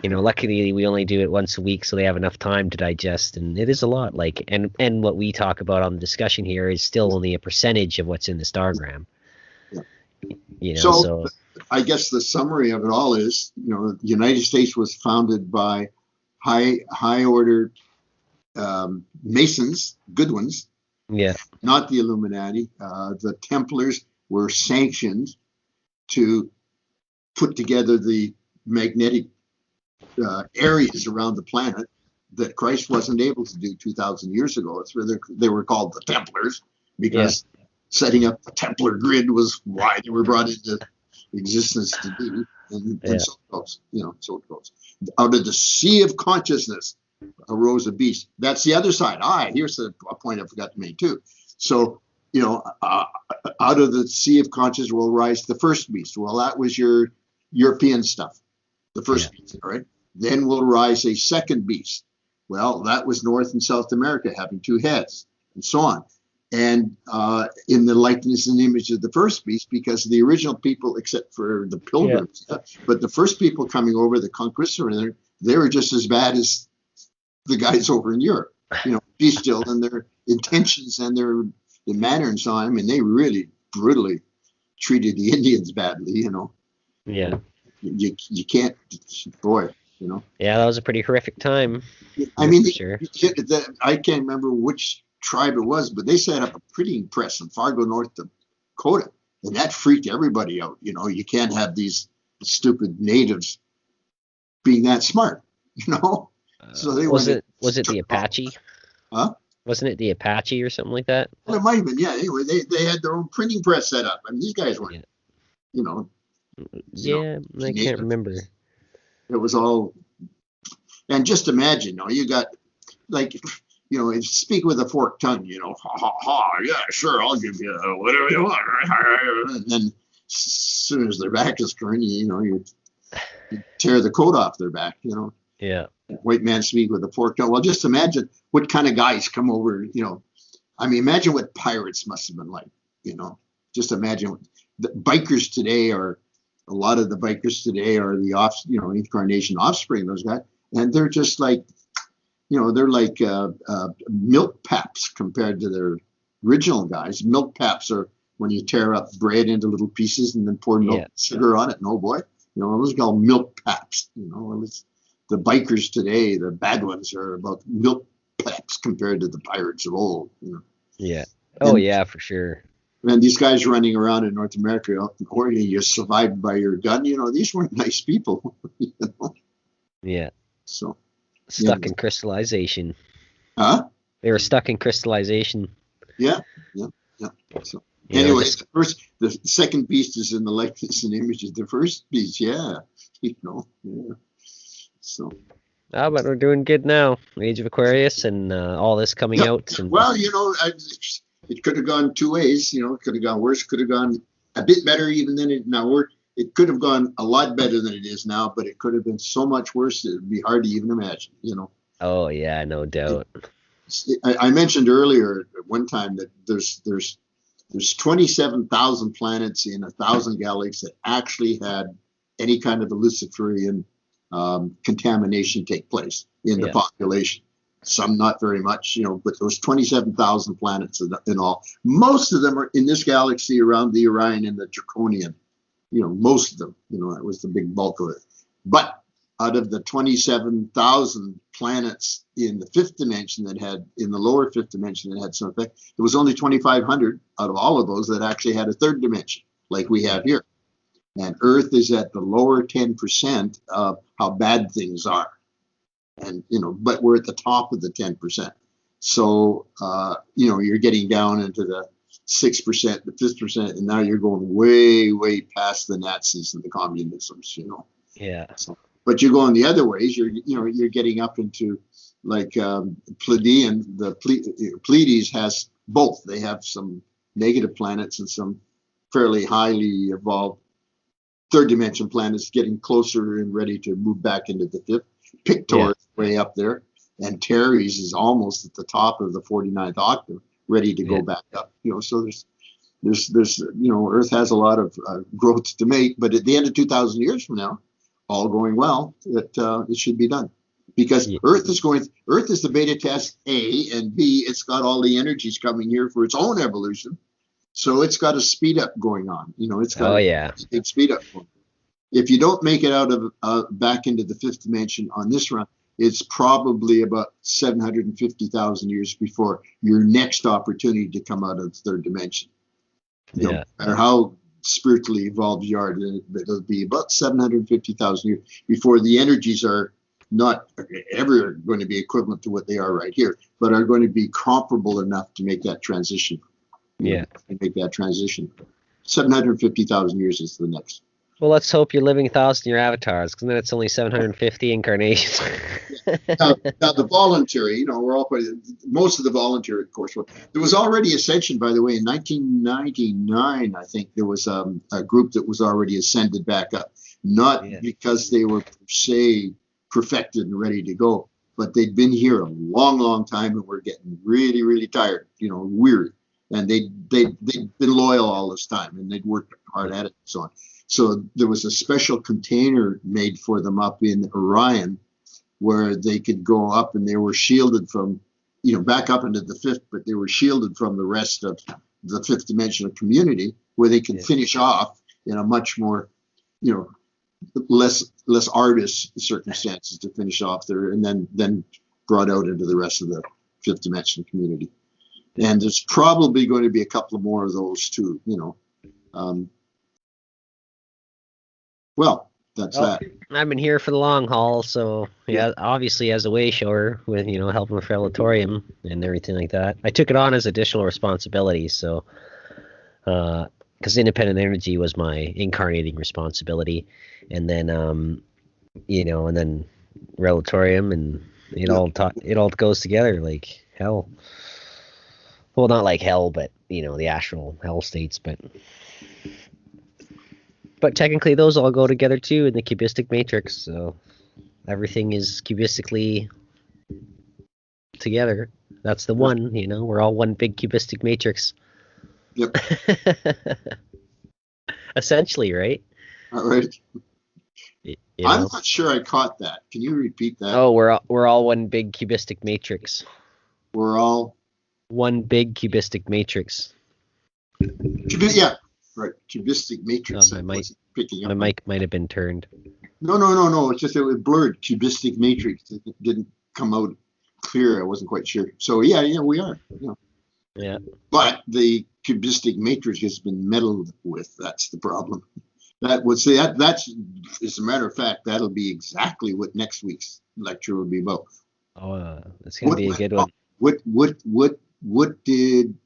luckily we only do it once a week, so they have enough time to digest. And it is a lot, and what we talk about on the discussion here is still only a percentage of what's in the stargram. Yeah. So I guess the summary of it all is, the United States was founded by high order Masons, good ones. Yeah. Not the Illuminati. The Templars were sanctioned to put together the magnetic areas around the planet that Christ wasn't able to do 2,000 years ago. That's where they were called the Templars, because setting up the Templar grid was why they were brought into existence to do. And so it goes. So it goes. Out of the sea of consciousness arose a beast. That's the other side. Here's a point I forgot to make too. So, out of the sea of consciousness will rise the first beast. Well, that was your European stuff, the first beast, all right? Then will rise a second beast. Well, that was North and South America having two heads, and so on. And in the likeness and image of the first beast, because the original people, except for the pilgrims, but the first people coming over, the conquistadors, they were just as bad as the guys over in Europe, bestial in their intentions and their manner and so on. I mean, they really brutally treated the Indians badly, Yeah. You can't, boy, Yeah, that was a pretty horrific time. I mean, sure. I can't remember which tribe it was, but they set up a printing press in Fargo, North Dakota, and that freaked everybody out. You can't have these stupid natives being that smart, So they was it the Apache? Huh? Wasn't it the Apache or something like that? Well, it might have been, yeah. Anyway, they had their own printing press set up. I mean, these guys weren't, I can't remember. It was all, and just imagine, you got speak with a forked tongue, ha ha ha, yeah, sure, I'll give you whatever you want. And then as soon as their back is turned, you tear the coat off their back, Yeah. White man speak with a forked tongue. Well, just imagine what kind of guys come over, I mean, imagine what pirates must have been like, just imagine the bikers today are, a lot of the bikers today are the incarnation offspring of those guys. And they're just like, they're like milk paps compared to their original guys. Milk paps are when you tear up bread into little pieces and then pour milk sugar on it. No, boy, those are called milk paps. The bikers today, the bad ones, are about milk paps compared to the pirates of old. Yeah. Oh, And, yeah, for sure. and these guys running around in North America, or you survived by your gun. These weren't nice people. Yeah. So Stuck in crystallization. Huh? They were stuck in crystallization. Yeah. So anyway, the second beast is in the likeness and image of the first beast. Yeah. So. Ah, but we're doing good now. Age of Aquarius and all this coming out. And well, it could have gone two ways. It could have gone worse. Could have gone a bit better even than it now. It could have gone a lot better than it is now, but it could have been so much worse it would be hard to even imagine. Oh yeah, no doubt. I mentioned earlier at one time that there's 27,000 planets in 1,000 galaxies that actually had any kind of a Luciferian contamination take place in the population. Some not very much, but those 27,000 planets in all, most of them are in this galaxy around the Orion and the Draconian. Most of them, that was the big bulk of it. But out of the 27,000 planets in the fifth dimension in the lower fifth dimension that had some effect, there was only 2,500 out of all of those that actually had a third dimension, like we have here. And Earth is at the lower 10% of how bad things are. And, but we're at the top of the 10%. So, you're getting down into the 6%, the 5%, and now you're going way, way past the Nazis and the communisms, Yeah. So, but you're going the other ways. You're getting up into like Pleiadian. The Pleiades has both. They have some negative planets and some fairly highly evolved third dimension planets getting closer and ready to move back into the fifth. Pictor is way up there, and Teres is almost at the top of the 49th octave, ready to go back up. So there's Earth has a lot of growth to make, but at the end of 2,000 years from now, all going well, it should be done. Because Earth is the beta test A, and B, it's got all the energies coming here for its own evolution. So it's got a speed up going on. It's got a big speed up going on. If you don't make it out of back into the fifth dimension on this run, it's probably about 750,000 years before your next opportunity to come out of the third dimension. No matter how spiritually evolved you are, it'll be about 750,000 years before the energies are not ever going to be equivalent to what they are right here, but are going to be comparable enough to make that transition. Make that transition. 750,000 years is the next. Well, let's hope you're living 1,000-year avatars, because then it's only 750 incarnations. now the voluntary, we're all most of the voluntary, of course. There was already ascension, by the way, in 1999. I think there was a group that was already ascended back up, not because they were per se perfected and ready to go, but they'd been here a long, long time and were getting really, really tired, weary, and they'd been loyal all this time, and they'd worked hard at it and so on. So there was a special container made for them up in Orion where they could go up, and they were shielded from, back up into the fifth, but they were shielded from the rest of the fifth dimensional community, where they could finish off in a much more, less arduous circumstances to finish off there, and then brought out into the rest of the fifth dimensional community. And there's probably going to be a couple of more of those too, well, that's that. I've been here for the long haul, so obviously as a way shower with helping with Revelatorium and everything like that. I took it on as additional responsibility, so because independent energy was my incarnating responsibility, and then and then Revelatorium, and it all goes together like hell. Well, not like hell, but the astral hell states, But technically, those all go together too in the cubistic matrix. So everything is cubistically together. That's the one. We're all one big cubistic matrix. Yep. Essentially, right? All right. I'm not sure I caught that. Can you repeat that? Oh, we're all one big cubistic matrix. We're all one big cubistic matrix. Yeah. Right, cubistic matrix. picking My up. mic might have been turned. No. It's just it was blurred, cubistic matrix. It didn't come out clear. I wasn't quite sure. So yeah, we are. Yeah. But the cubistic matrix has been meddled with. That's the problem. That's as a matter of fact, that'll be exactly what next week's lecture will be about. Oh, it's gonna be a good one. What did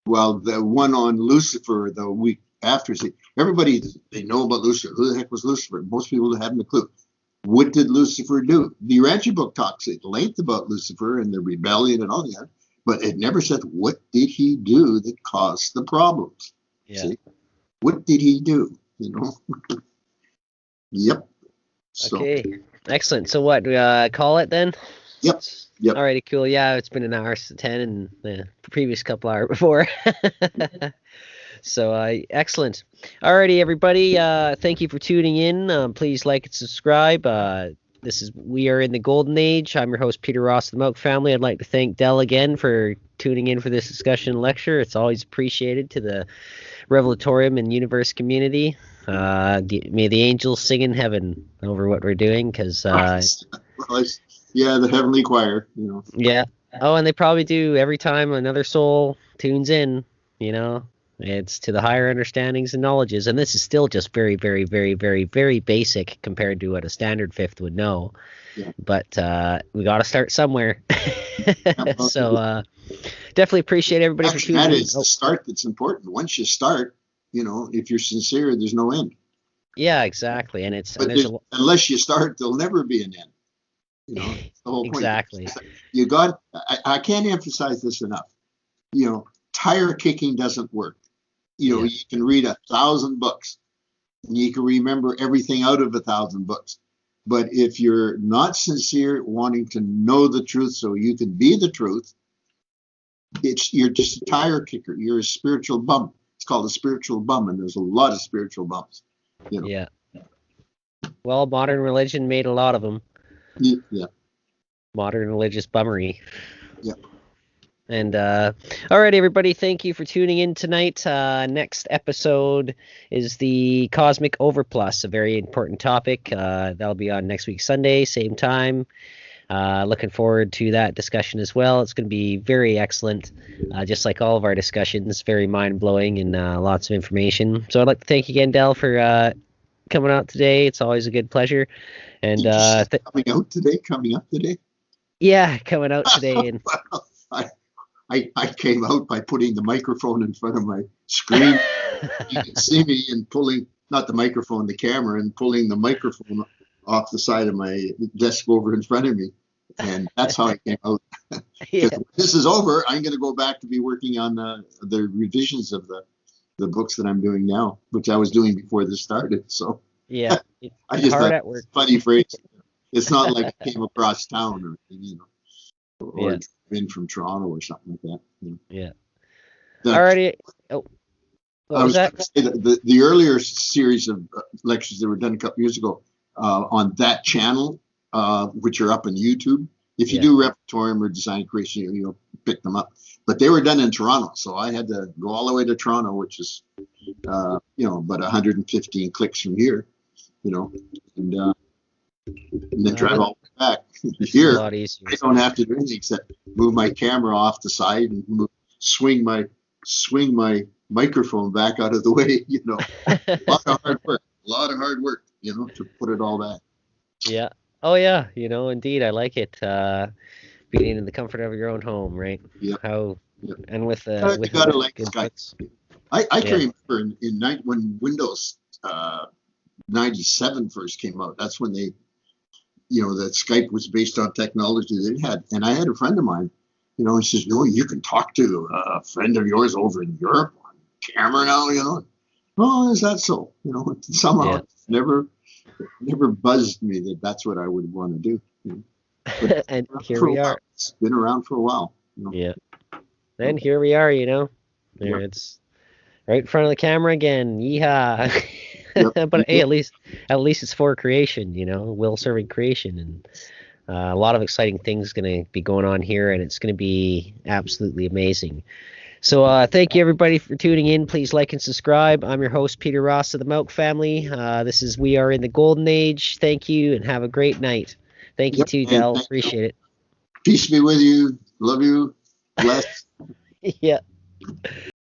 the one on Lucifer the week after? See, everybody they know about Lucifer. Who the heck was Lucifer? Most people haven't a clue. What did Lucifer do? The Urantia book talks at length about Lucifer and the rebellion and all that, but it never said what did he do that caused the problems. Yeah. See? What did he do? Yep. So, Okay. Excellent. So what, call it then? Yep. Alrighty, cool. Yeah, it's been an hour 10 and the previous couple hours before. So excellent. Alrighty, everybody. Thank you for tuning in. Please like and subscribe. We are in the golden age. I'm your host, Peter Ross of the Milk Family. I'd like to thank Dell again for tuning in for this discussion lecture. It's always appreciated to the Revelatorium and universe community. May the angels sing in heaven over what we're doing, because the heavenly choir, Yeah. Oh, and they probably do every time another soul tunes in. It's to the higher understandings and knowledges, and this is still just very, very, very, very, very basic compared to what a standard fifth would know. Yeah. But we got to start somewhere. So definitely appreciate everybody for tuning in. It's the start that's important. Once you start, if you're sincere, there's no end. Yeah, exactly. And unless you start, there'll never be an end. That's the whole point. Exactly. I can't emphasize this enough. Tire kicking doesn't work. You can read 1,000 books and you can remember everything out of 1,000 books. But if you're not sincere, wanting to know the truth so you can be the truth, you're just a tire kicker. You're a spiritual bum. It's called a spiritual bum, and there's a lot of spiritual bums. Yeah. Well, modern religion made a lot of them. Yeah. Modern religious bummery. Yeah. And all right, everybody, thank you for tuning in tonight. Next episode is the Cosmic Overplus, a very important topic. That'll be on next week, Sunday, same time. Looking forward to that discussion as well. It's going to be very excellent, just like all of our discussions, very mind-blowing and lots of information. So I'd like to thank you again, Del, for coming out today. It's always a good pleasure. And coming up today? Yeah, coming out today. And I came out by putting the microphone in front of my screen. You can see me and pulling, not the microphone, the camera, and pulling the microphone off the side of my desk over in front of me. And that's how I came out. Yeah. When this is over, I'm going to go back to be working on the revisions of the books that I'm doing now, which I was doing before this started. So yeah, I just hard thought at work. Funny phrase. It's not like I came across town or in from Toronto or something like that. Yeah. The, Alrighty. Oh, what was that? The earlier series of lectures that were done a couple years ago on that channel, which are up on YouTube. If you do Revelatorium or design creation, you'll pick them up. But they were done in Toronto, so I had to go all the way to Toronto, which is about 115 clicks from here, and then drive all the way back. Here, a lot easier. I don't have to do anything except move my camera off the side and swing my microphone back out of the way. A lot of hard work, to put it all back. Yeah. Oh yeah. Indeed, I like it. Being in the comfort of your own home, right? Yeah. And with you gotta like good Skype. books. I can remember when Windows 97 first came out. That's when they, that Skype was based on technology they had. And I had a friend of mine, he says, you can talk to a friend of yours over in Europe on camera now, Oh, is that so? Somehow it's never buzzed me that that's what I would want to do. And here we are. It's been around for a while. Yeah. And here we are, There it's right in front of the camera again. Yeehaw. Yep. But hey, at least it's for creation, will serving creation, and a lot of exciting things going to be going on here, and it's going to be absolutely amazing. So thank you everybody for tuning in. Please like and subscribe. I'm your host Peter Ross of the Milk Family. This is We Are in the Golden Age. Thank you and have a great night. Thank you Yep. too, And Del. thank you. Appreciate Peace be with you. Love you. Bless. it. Yeah.